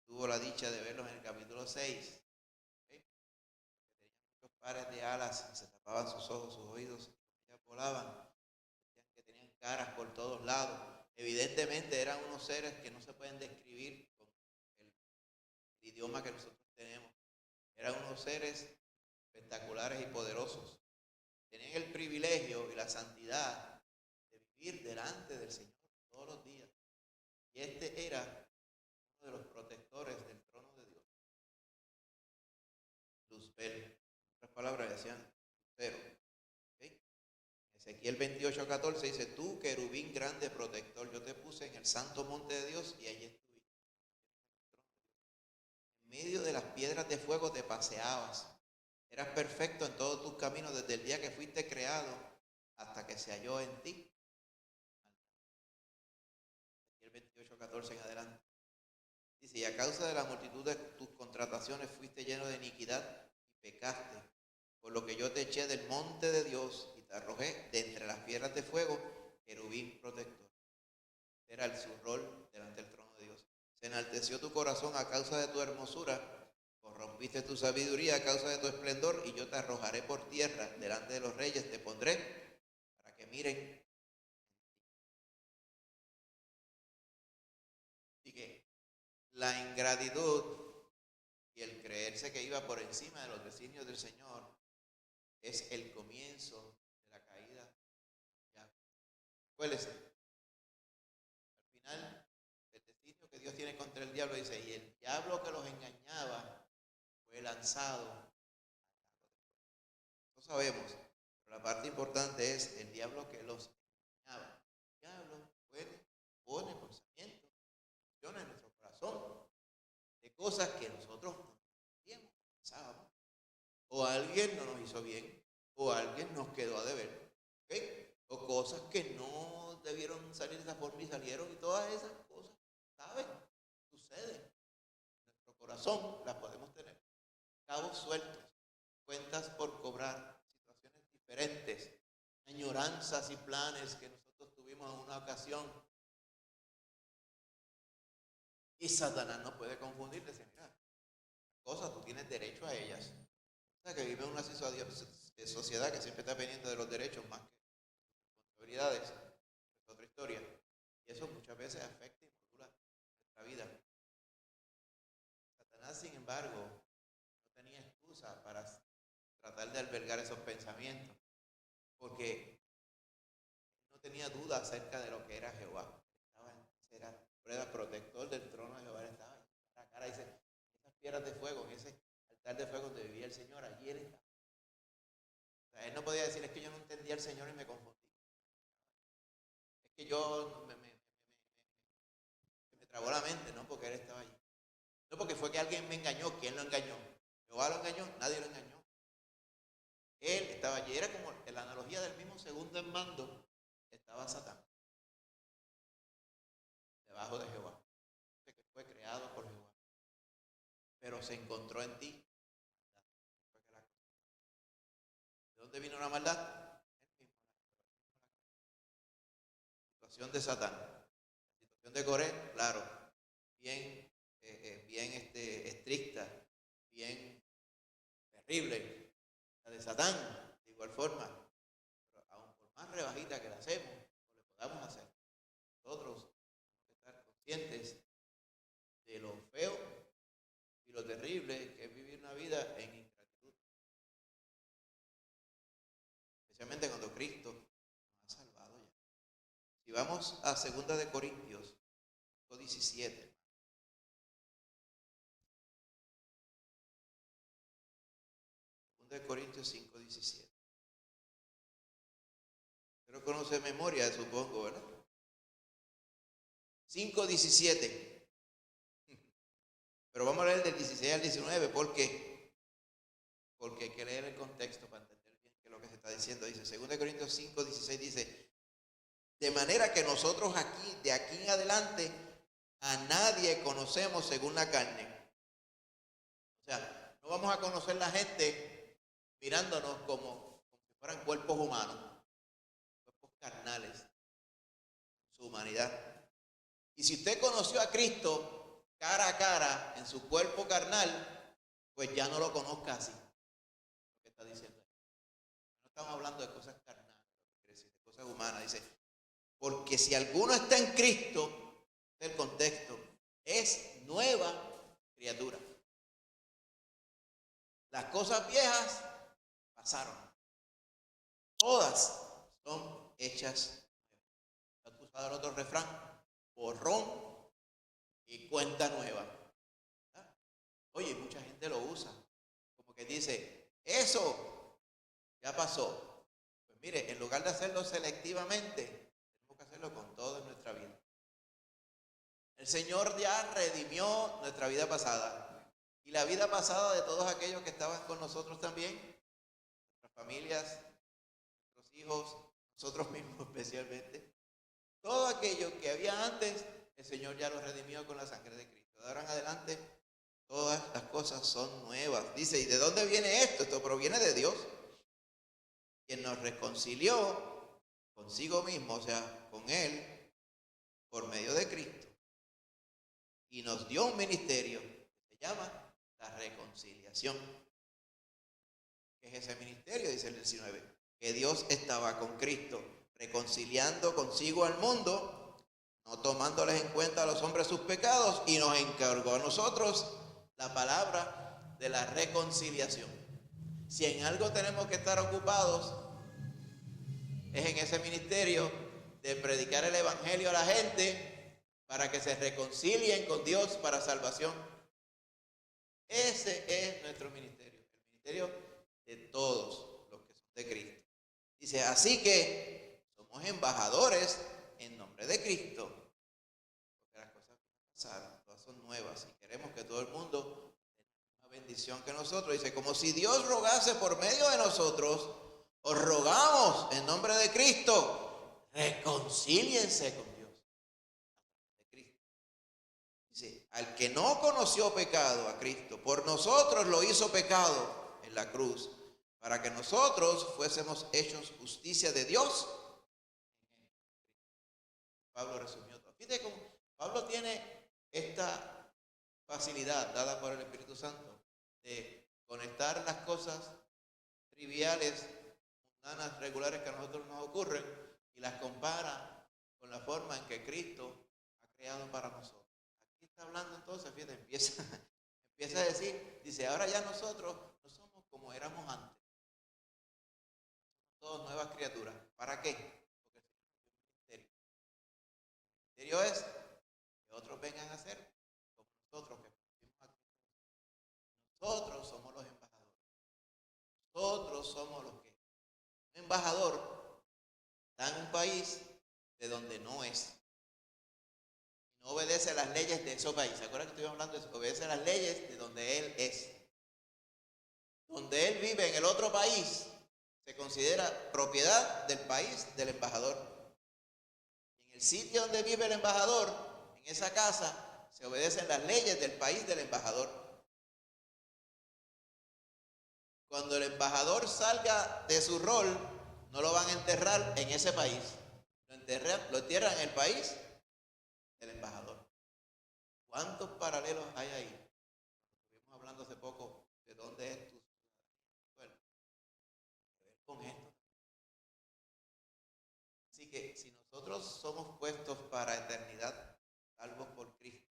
tuvo la dicha de verlos en el capítulo 6. ¿Okay? Tenían muchos pares de alas, se tapaban sus ojos, sus oídos, ellas volaban, que tenían caras por todos lados. Evidentemente eran unos seres que no se pueden describir con el idioma que nosotros tenemos. Eran unos seres espectaculares y poderosos. Tenían el privilegio y la santidad de vivir delante del Señor todos los días. Y este era uno de los protectores del trono de Dios. Luzbel. En otras palabras decían Lucero. ¿Okay? Ezequiel 28:14 dice, tú querubín grande protector, yo te puse en el santo monte de Dios y allí estuviste. En medio de las piedras de fuego te paseabas. Eras perfecto en todos tus caminos desde el día que fuiste creado hasta que se halló en ti. Ezequiel 28:14 en adelante. Dice, y a causa de la multitud de tus contrataciones fuiste lleno de iniquidad y pecaste, por lo que yo te eché del monte de Dios y te arrojé de entre las piedras de fuego, querubín protector. Era su rol delante del trono de Dios. Se enalteció tu corazón a causa de tu hermosura, corrompiste tu sabiduría a causa de tu esplendor, y yo te arrojaré por tierra delante de los reyes, te pondré para que miren. Así que la ingratitud y el creerse que iba por encima de los designios del Señor es el comienzo de la caída Acuérdese, al final, el designio que Dios tiene contra el diablo dice, y el diablo que los engañaba fue lanzado. No sabemos, pero la parte importante es el diablo que los engañaba. El diablo pone pensamientos, emociones en nuestro corazón, de cosas que nosotros no entendíamos, pensábamos. O alguien no nos hizo bien, o alguien nos quedó a deber, ¿okay? O cosas que no debieron salir de esa forma y salieron, y todas esas cosas, ¿saben? Suceden. En nuestro corazón las podemos tener. Cabos sueltos, cuentas por cobrar, situaciones diferentes, añoranzas y planes que nosotros tuvimos en una ocasión. Y Satanás no puede confundir, decir, mira, cosas, tú tienes derecho a ellas. O sea, que vive en una sociedad que siempre está pendiente de los derechos más que responsabilidades. Es otra historia. Y eso muchas veces afecta y modula nuestra vida. Satanás, sin embargo, no tenía excusa para tratar de albergar esos pensamientos, porque no tenía duda acerca de lo que era Jehová. Era protector del trono de Jehová, estaba cara a cara, dice, esas piedras de fuego, en ese altar de fuego donde vivía el Señor, allí él estaba. O sea, él no podía decir, es que yo no entendía al Señor y me confundí. Es que yo me trabó la mente, no, porque él estaba allí. No porque fue que alguien me engañó, ¿quién lo engañó? Jehová lo engañó, nadie lo engañó. Él estaba allí, era como la analogía del mismo segundo en mando, estaba Satán, debajo de Jehová, que fue creado por Jehová, pero se encontró en ti. ¿De dónde vino la maldad? La situación de Satán, la situación de Coré, claro, bien estricta, bien terrible. La de Satán, de igual forma, pero aún por más rebajita que la hacemos, o le podamos hacer, nosotros tenemos que estar conscientes de lo feo y lo terrible que es vivir una vida en ingratitud, especialmente cuando Cristo nos ha salvado ya. Si vamos a 2 de Corintios 17. 2 de Corintios 5:17. Pero conoce memoria, supongo, ¿verdad? 5:17. Pero vamos a leer del 16 al 19, ¿por qué? Porque hay que leer el contexto para entender bien qué es lo que se está diciendo. Dice, 2 de Corintios 5:16 dice, de manera que nosotros aquí, de aquí en adelante, a nadie conocemos según la carne. O sea, no vamos a conocer la gente mirándonos como si fueran cuerpos humanos, cuerpos carnales, su humanidad. Y si usted conoció a Cristo cara a cara en su cuerpo carnal, pues ya no lo conozca así. Lo que está diciendo. No estamos hablando de cosas carnales, de cosas humanas. Dice, porque si alguno está en Cristo, el contexto, es nueva criatura. Las cosas viejas pasaron. Todas son hechas nuevas. ¿Has usado el otro refrán? Borrón y cuenta nueva. ¿Verdad? Oye, mucha gente lo usa. Como que dice, eso ya pasó. Pues mire, en lugar de hacerlo selectivamente, tenemos que hacerlo con todo en nuestra vida. El Señor ya redimió nuestra vida pasada. Y la vida pasada de todos aquellos que estaban con nosotros también, nuestras familias, nuestros hijos, nosotros mismos especialmente. Todo aquello que había antes, el Señor ya lo redimió con la sangre de Cristo. De ahora en adelante, todas las cosas son nuevas. Dice, ¿y de dónde viene esto? Esto proviene de Dios, quien nos reconcilió consigo mismo, o sea, con Él, por medio de Cristo. Y nos dio un ministerio que se llama la reconciliación. ¿Qué es ese ministerio? Dice el 19. Que Dios estaba con Cristo, reconciliando consigo al mundo, no tomándoles en cuenta a los hombres sus pecados, y nos encargó a nosotros la palabra de la reconciliación. Si en algo tenemos que estar ocupados, es en ese ministerio de predicar el evangelio a la gente para que se reconcilien con Dios para salvación. Ese es nuestro ministerio, el ministerio de todos los que son de Cristo. Dice, así que somos embajadores en nombre de Cristo, porque las cosas pasaron, todas son nuevas y queremos que todo el mundo tenga una bendición que nosotros. Dice, como si Dios rogase por medio de nosotros, os rogamos en nombre de Cristo, reconcíliense con Dios. De Cristo. Dice, al que no conoció pecado a Cristo, por nosotros lo hizo pecado en la cruz, para que nosotros fuésemos hechos justicia de Dios. Pablo resumió todo. Fíjate cómo Pablo tiene esta facilidad dada por el Espíritu Santo de conectar las cosas triviales, mundanas, regulares que a nosotros nos ocurren y las compara con la forma en que Cristo ha creado para nosotros. Aquí está hablando entonces, fíjate, empieza a decir, dice, ahora ya nosotros no somos como éramos antes. Todos nuevas criaturas. ¿Para qué? Porque el ministerio es que otros vengan a ser como nosotros que pusimos aquí. Nosotros somos los embajadores. Nosotros somos los que un embajador está en un país de donde no es. Y no obedece las leyes de ese país. ¿Se acuerdan que estuvimos hablando de eso? Obedece las leyes de donde él es. Donde él vive en el otro país se considera propiedad del país del embajador. En el sitio donde vive el embajador, en esa casa, se obedecen las leyes del país del embajador. Cuando el embajador salga de su rol, no lo van a enterrar en ese país. Lo entierran en el país del embajador. ¿Cuántos paralelos hay ahí? Estuvimos hablando hace poco de dónde es tu bueno, con esto. Así que si nosotros somos puestos para eternidad, salvos por Cristo,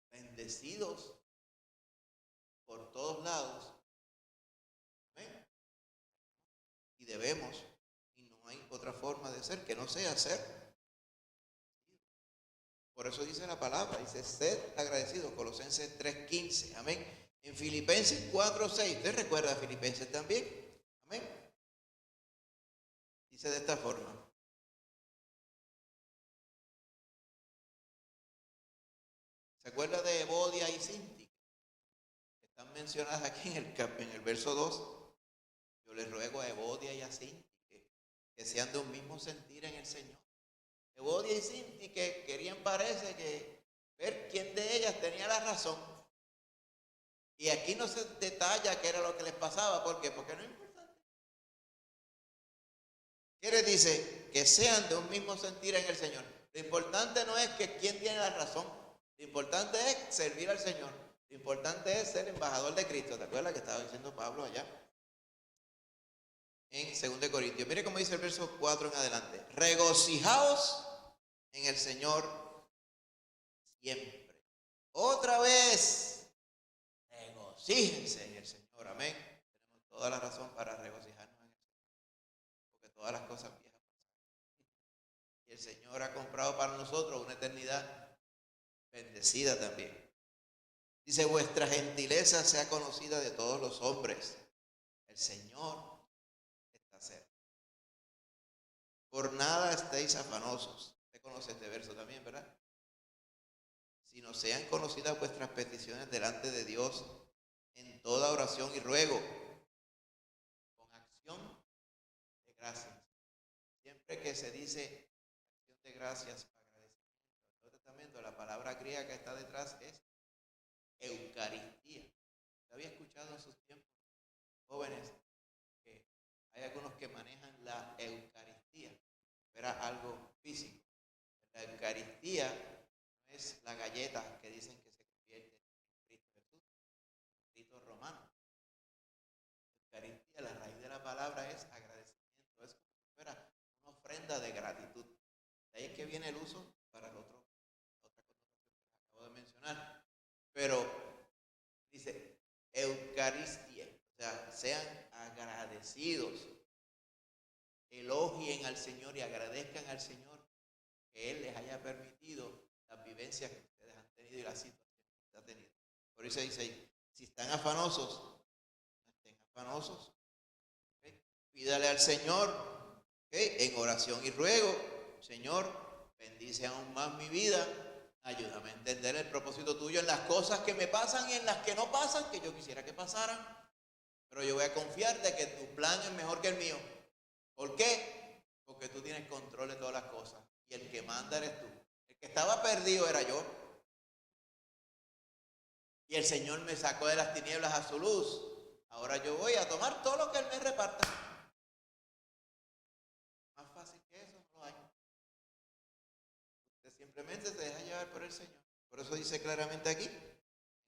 bendecidos por todos lados, ¿ven? Y debemos, y no hay otra forma de ser que no sea ser. Por eso dice la palabra, dice, sed agradecidos, Colosenses 3:15, amén. En Filipenses 4:6, ¿usted recuerda Filipenses también? Amén. Dice de esta forma. ¿Se acuerda de Evodia y Sinti? Están mencionadas aquí en el verso 2. Yo les ruego a Evodia y a Sinti que sean de un mismo sentir en el Señor. Evodia y Sinti que querían, parece que, ver quién de ellas tenía la razón. Y aquí no se detalla qué era lo que les pasaba. ¿Por qué? Porque no es importante. ¿Qué les dice? Que sean de un mismo sentir en el Señor. Lo importante no es que quién tiene la razón. Lo importante es servir al Señor. Lo importante es ser embajador de Cristo. ¿Te acuerdas que estaba diciendo Pablo allá? En 2 Corintios. Mire cómo dice el verso 4 en adelante. Regocijaos en el Señor siempre. Otra vez, regocíjense en el Señor. Amén. Tenemos toda la razón para regocijarnos en el Señor. Porque todas las cosas viejas pasan. Y el Señor ha comprado para nosotros una eternidad bendecida también. Dice, vuestra gentileza sea conocida de todos los hombres. El Señor está cerca. Por nada estéis afanosos. Usted conoce este verso también, ¿verdad? Sino sean conocidas vuestras peticiones delante de Dios en toda oración y ruego, con acción de gracias. Siempre que se dice acción de gracias, agradecimiento, en el Nuevo Testamento, la palabra griega que está detrás es Eucaristía. ¿Usted había escuchado en sus tiempos, jóvenes, que hay algunos que manejan la Eucaristía? Era algo físico. La Eucaristía no es la galleta que dicen que se convierte en Cristo Jesús, en Cristo romano. Eucaristía, la raíz de la palabra es agradecimiento, es como si fuera una ofrenda de gratitud. De ahí es que viene el uso para otra connotación que acabo de mencionar. Pero dice Eucaristía, o sea, sean agradecidos, elogien al Señor y agradezcan al Señor que Él les haya permitido las vivencias que ustedes han tenido y las situaciones que ustedes han tenido. Por eso dice ahí, si están afanosos, no estén afanosos. ¿Okay? Pídale al Señor, ¿okay?, en oración y ruego: Señor, bendice aún más mi vida, ayúdame a entender el propósito tuyo en las cosas que me pasan y en las que no pasan, que yo quisiera que pasaran. Pero yo voy a confiar de que tu plan es mejor que el mío. ¿Por qué? Porque tú tienes control de todas las cosas y el que manda eres tú. El que estaba perdido era yo. Y el Señor me sacó de las tinieblas a su luz. Ahora yo voy a tomar todo lo que Él me reparta. Más fácil que eso no lo hay. Usted simplemente se deja llevar por el Señor. Por eso dice claramente aquí, en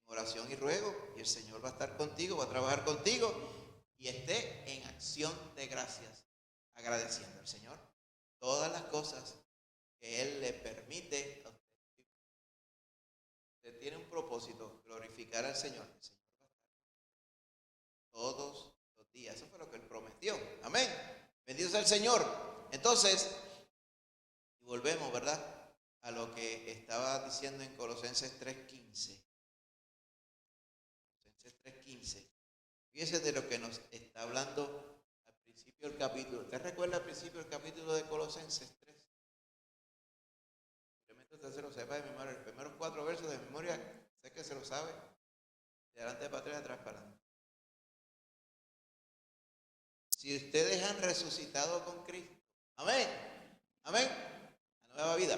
oración y ruego, y el Señor va a estar contigo, va a trabajar contigo, y esté en acción de gracias, agradeciendo al Señor todas las cosas que Él le permite a usted. Usted tiene un propósito: glorificar al Señor. El Señor va a estar todos los días. Eso fue lo que Él prometió. Amén. Bendito sea el Señor. Entonces, y volvemos, ¿verdad?, a lo que estaba diciendo en Colosenses 3:15. Colosenses 3:15. Fíjese de lo que nos está hablando al principio del capítulo. ¿Usted recuerda al principio del capítulo de Colosenses 3? Simplemente usted se lo sepa de memoria. Los primeros 4 versos de memoria, sé que se lo sabe. De adelante para atrás, de atrás para adelante. Si ustedes han resucitado con Cristo, amén, amén, la nueva vida,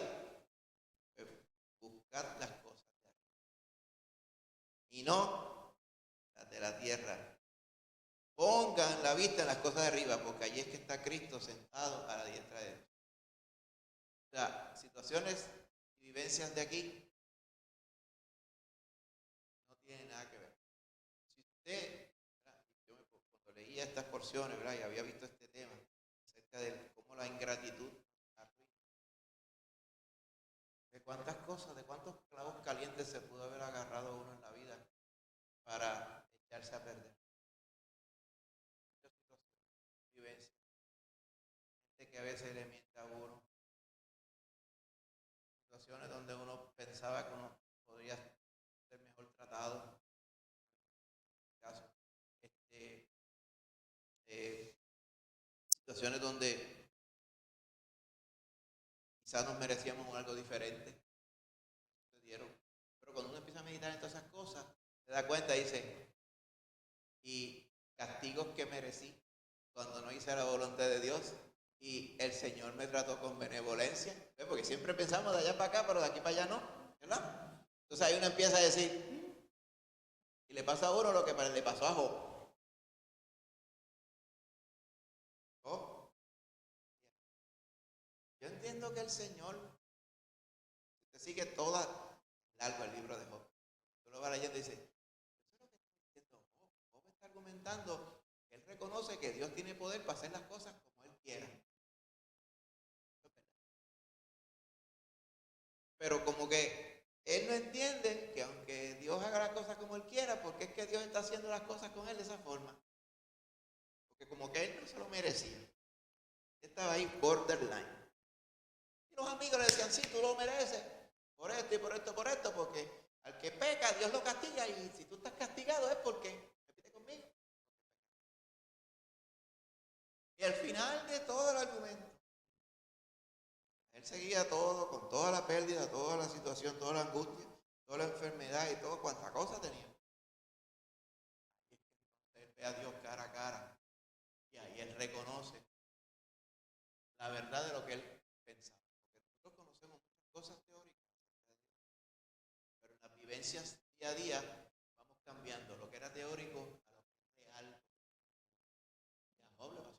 pues buscad las cosas de arriba y no las de la tierra. Pongan la vista en las cosas de arriba, porque allí es que está Cristo sentado a la diestra de Dios. O sea, situaciones y vivencias de aquí no tienen nada que ver. Si usted, yo cuando leía estas porciones, ¿verdad?, y había visto este tema acerca de cómo la ingratitud arruina, de cuántas cosas, de cuántos clavos calientes se pudo haber agarrado uno en la vida para echarse a perder. Muchas situaciones, vivencias, gente que a veces le miente a uno, situaciones donde uno pensaba que uno podría ser mejor tratado. En caso, situaciones donde quizás nos merecíamos algo diferente, sucedieron. Pero cuando uno empieza a meditar en todas esas cosas, se da cuenta y dice, y castigos que merecí cuando no hice la voluntad de Dios, y el Señor me trató con benevolencia, porque siempre pensamos de allá para acá, pero de aquí para allá no, ¿verdad? Entonces ahí uno empieza a decir, y le pasa a uno lo que le pasó a Job. Yo entiendo que el Señor, usted sigue toda largo el libro de Job, tú lo vas leyendo y dice, eso es lo que está diciendo Job. Job está argumentando que él reconoce que Dios tiene poder para hacer las cosas como él quiera. Pero como que él no entiende que aunque Dios haga las cosas como él quiera, porque es que Dios está haciendo las cosas con él de esa forma. Porque como que él no se lo merecía. Estaba ahí borderline. Y los amigos le decían, sí, tú lo mereces, por esto y por esto, porque al que peca, Dios lo castiga, y si tú estás castigado es porque, repite conmigo. Y al final de todo el argumento, él seguía todo, con toda la pérdida, toda la situación, toda la angustia, toda la enfermedad y todo cuanta cosa tenía. Y él ve a Dios cara a cara, y ahí él reconoce la verdad de lo que él pensaba. Porque nosotros conocemos muchas cosas teóricas, pero en las vivencias día a día vamos cambiando lo que era teórico a lo que es real. Y a Job le pasó.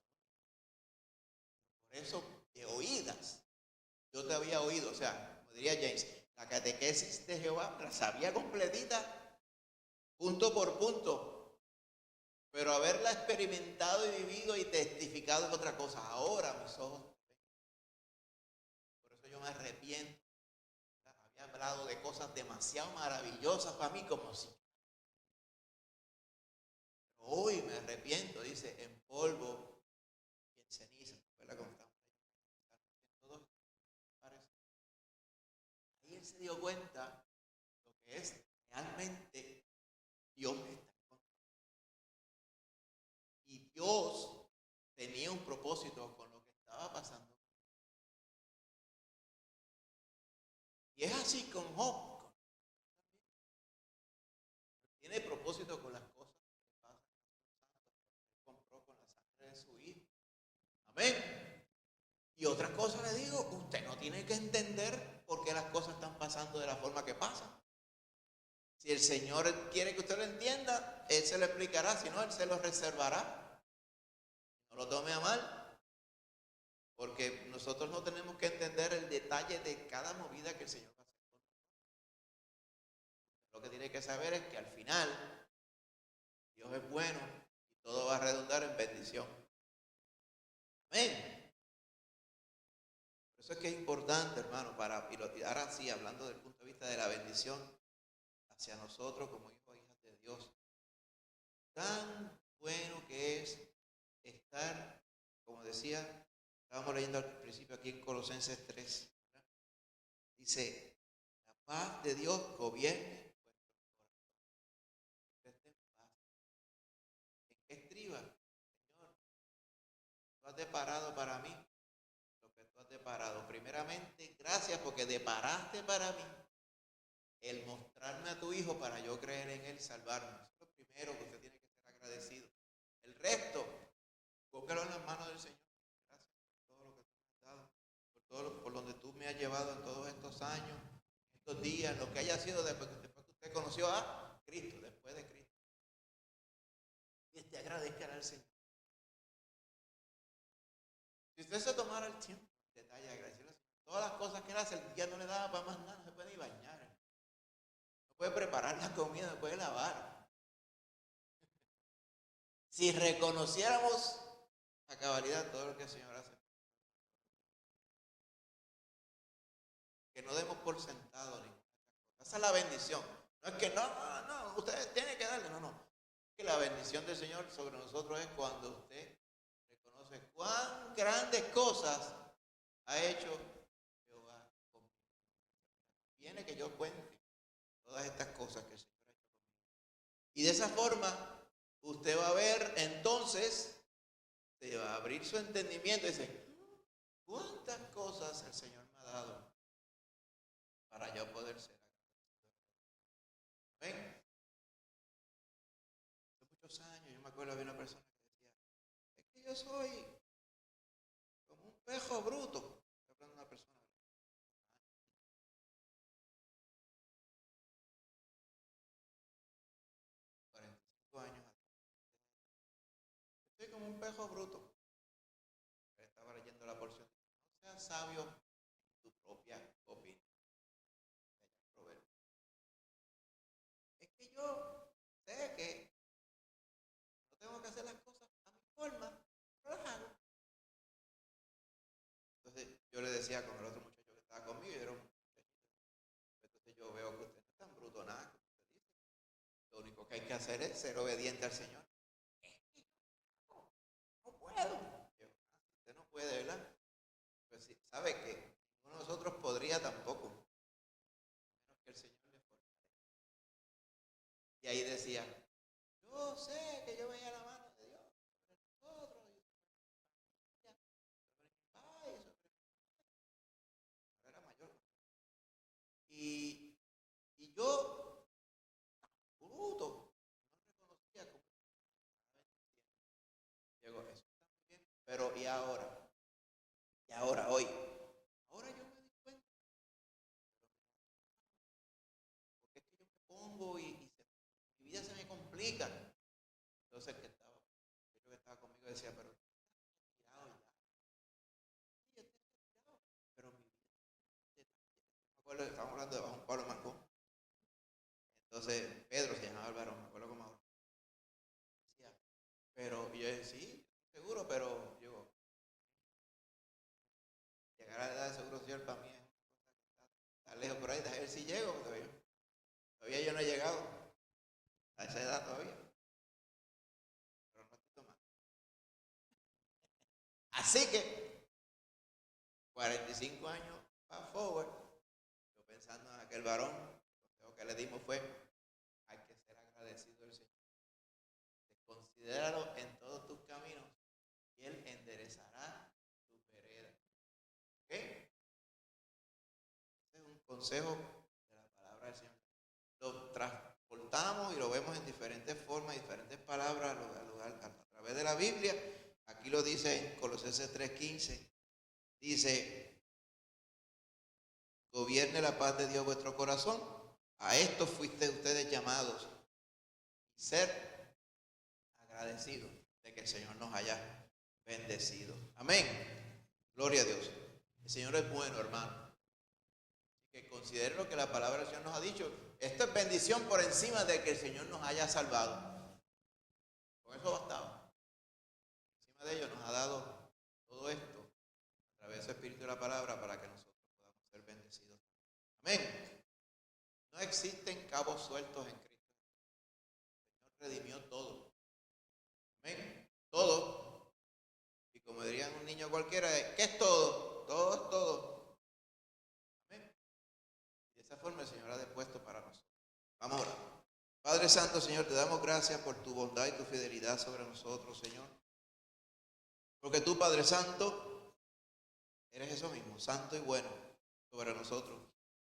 Por eso, de oídas, yo te había oído, o sea, como diría James, la catequesis de Jehová la sabía completita, punto por punto, pero haberla experimentado y vivido y testificado es otra cosa. Ahora mis ojos ven. Por eso yo me arrepiento. Había hablado de cosas demasiado maravillosas para mí, como si. Pero hoy me arrepiento, dice, en polvo y en ceniza. ¿Verdad? Como estamos ahí. Todos parece. se dio cuenta lo que es realmente Dios está en control. Y Dios tenía un propósito con lo que estaba pasando. Y es así con Job. Tiene propósito con las cosas que pasan. Compró con la sangre de su hijo. Amén. Y otra cosa le digo, usted no tiene que entender por qué las cosas están pasando de la forma que pasan. Si el Señor quiere que usted lo entienda, Él se lo explicará, si no, Él se lo reservará. No lo tome a mal, porque nosotros no tenemos que entender el detalle de cada movida que el Señor va a hacer con nosotros. Lo que tiene que saber es que al final Dios es bueno y todo va a redundar en bendición. Amén. Por eso es que es importante, hermano, para pilotear así, hablando desde el punto de vista de la bendición hacia nosotros como hijos e hijas de Dios. Tan bueno que es estar, como decía, estábamos leyendo al principio aquí en Colosenses 3, ¿verdad? Dice, la paz de Dios gobierne vuestros corazones. Usted esté en paz. ¿En qué estriba? Señor, tú has deparado para mí lo que tú has deparado. Primeramente, gracias porque deparaste para mí el mostrarme a tu Hijo para yo creer en Él, salvarme. Eso es lo primero que usted tiene que ser agradecido. El resto, póngalo en las manos del Señor. Gracias por todo lo que tú me has dado, por todo por donde tú me has llevado en todos estos años, estos días, lo que haya sido después que usted conoció a Cristo, después de Cristo. Y usted agradezca al Señor. Si usted se tomara el tiempo, detalle, agradecerle al Señor. Todas las cosas que Él hace, el día no le daba para más nada, no se puede ni bañar. No puede preparar la comida, no puede lavar. Si reconociéramos a cabalidad todo lo que el Señor hace, que no demos por sentado ninguna cosa. Esa es la bendición. No es que no, usted tiene que darle, no. Que la bendición del Señor sobre nosotros es cuando usted reconoce cuán grandes cosas ha hecho Jehová conmigo. Viene que yo cuente todas estas cosas que el Señor ha hecho conmigo. Y de esa forma, usted va a ver entonces, se va a abrir su entendimiento y dice, ¿cuántas cosas el Señor me ha dado para yo poder ser agradecido? ¿Ven? Hace muchos años, yo me acuerdo, había una persona que decía, es que yo soy como un pejo bruto. Estoy hablando de una persona. 45 años atrás. Estoy como un pejo bruto. Estaba leyendo la porción. No seas sabio en tu propia opinión. Es que yo sé que no tengo que hacer las cosas a mi forma, pero las hago. Entonces yo le decía con el otro muchacho que estaba conmigo, yo era un muchachito. Entonces yo veo que usted no es tan bruto nada que usted dice. Lo único que hay que hacer es ser obediente al Señor. No puedo. Yo, usted no puede, ¿verdad? Pues sí, sabe que ninguno de nosotros podría tampoco, menos que el Señor le fortalezca. Y ahí decía, yo sé que yo veía la mano de Dios sobre nosotros, y sobre mi padre, sobre mi madre. Era mayor. Y yo, bruto, no reconocía como llegó eso. Está muy bien. Pero ¿y ahora? ¿Y ahora, hoy? Ahora yo me di cuenta. Porque es que yo me pongo mi vida se me complica. Entonces el que estaba conmigo decía, pero tirado ya. Sí, yo estoy tirado. Pero mi vida, me acuerdo, estábamos hablando de Juan Pablo Marcó. Entonces Pedro se llamaba el varón, me acuerdo como ahora. Decía, pero y yo decía, sí, seguro, pero yo, llegar a la edad de seguro social para mí es una cosa que está lejos por ahí, a ver si llego todavía. Todavía yo no he llegado a esa edad todavía, pero no estoy tomando. Así que 45 años fast forward, yo pensando en aquel varón, el consejo que le dimos fue, hay que ser agradecido del Señor. Considéralo en todos tus caminos y Él enderezará tu vereda. ¿Ok? Este es un consejo de la palabra del Señor. Lo transportamos y lo vemos en diferentes formas, diferentes palabras a través de la Biblia. Aquí lo dice en Colosenses 3:15. Dice, gobierne la paz de Dios vuestro corazón. A esto fuiste ustedes llamados. Ser agradecidos de que el Señor nos haya bendecido. Amén. Gloria a Dios. El Señor es bueno, hermano. Que considere lo que la palabra del Señor nos ha dicho. Esto es bendición por encima de que el Señor nos haya salvado. Con eso bastaba. Encima de ello nos ha dado todo esto a través del Espíritu de la palabra para que nosotros podamos ser bendecidos. Amén. No existen cabos sueltos en Cristo. El Señor redimió todo. Amén. Todo. Y como dirían un niño cualquiera, ¿qué es todo? Todo es todo. Amén. De esa forma el Señor ha dispuesto para nosotros. Vamos a orar. Padre Santo, Señor, te damos gracias por tu bondad y tu fidelidad sobre nosotros, Señor. Porque tú, Padre Santo, eres eso mismo, santo y bueno sobre nosotros.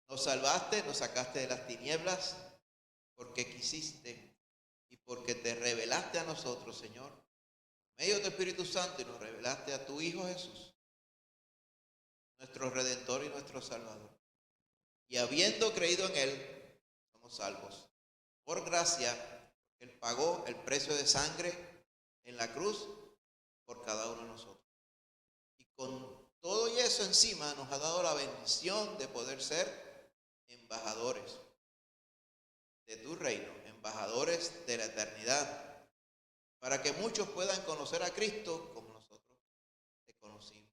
Nos salvaste, nos sacaste de las tinieblas porque quisiste y porque te revelaste a nosotros, Señor, en medio de tu Espíritu Santo, y nos revelaste a tu Hijo Jesús, nuestro Redentor y nuestro Salvador. Y habiendo creído en Él, somos salvos. Por gracia, Él pagó el precio de sangre en la cruz por cada uno de nosotros. Y con todo y eso encima nos ha dado la bendición de poder ser embajadores de tu reino, embajadores de la eternidad, para que muchos puedan conocer a Cristo como nosotros te conocimos.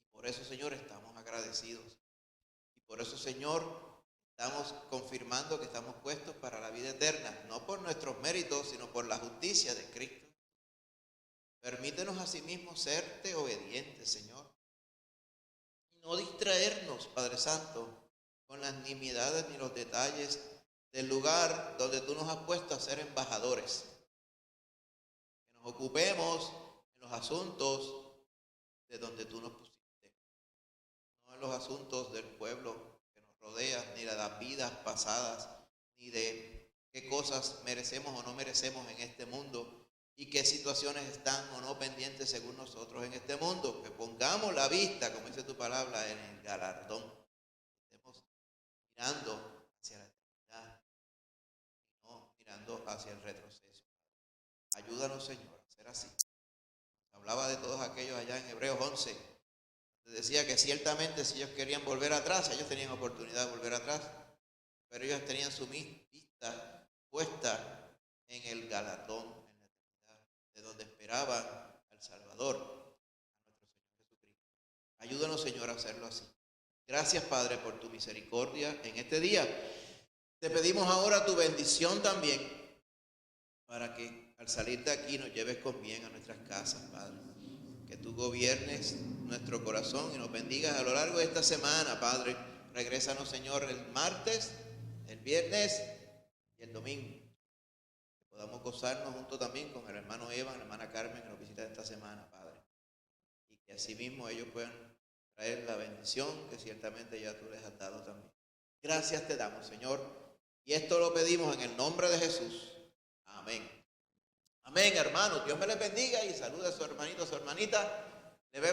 Y por eso, Señor, estamos agradecidos. Y por eso, Señor, estamos confirmando que estamos puestos para la vida eterna, no por nuestros méritos, sino por la justicia de Cristo. Permítenos asimismo serte obedientes, Señor, y no distraernos, Padre Santo, con las nimiedades ni los detalles del lugar donde tú nos has puesto a ser embajadores. Que nos ocupemos en los asuntos de donde tú nos pusiste, no en los asuntos del pueblo que nos rodea, ni de las vidas pasadas, ni de qué cosas merecemos o no merecemos en este mundo, y qué situaciones están o no pendientes según nosotros en este mundo. Que pongamos la vista, como dice tu palabra, en el galardón. Estemos mirando hacia la eternidad, no mirando hacia el retroceso. Ayúdanos, Señor, a ser así. Hablaba de todos aquellos allá en Hebreos 11. Decía que ciertamente si ellos querían volver atrás, ellos tenían oportunidad de volver atrás, pero ellos tenían su vista puesta en el galardón, de donde esperaban al Salvador, a nuestro Señor Jesucristo. Ayúdanos, Señor, a hacerlo así. Gracias, Padre, por tu misericordia en este día. Te pedimos ahora tu bendición también, para que al salir de aquí nos lleves con bien a nuestras casas, Padre. Que tú gobiernes nuestro corazón y nos bendigas a lo largo de esta semana, Padre. Regrésanos, Señor, el martes, el viernes y el domingo. Podamos gozarnos junto también con el hermano Evan, la hermana Carmen, que nos visita esta semana, Padre. Y que asimismo ellos puedan traer la bendición que ciertamente ya tú les has dado también. Gracias te damos, Señor. Y esto lo pedimos en el nombre de Jesús. Amén. Amén, hermanos. Dios me les bendiga y saluda a su hermanito, a su hermanita.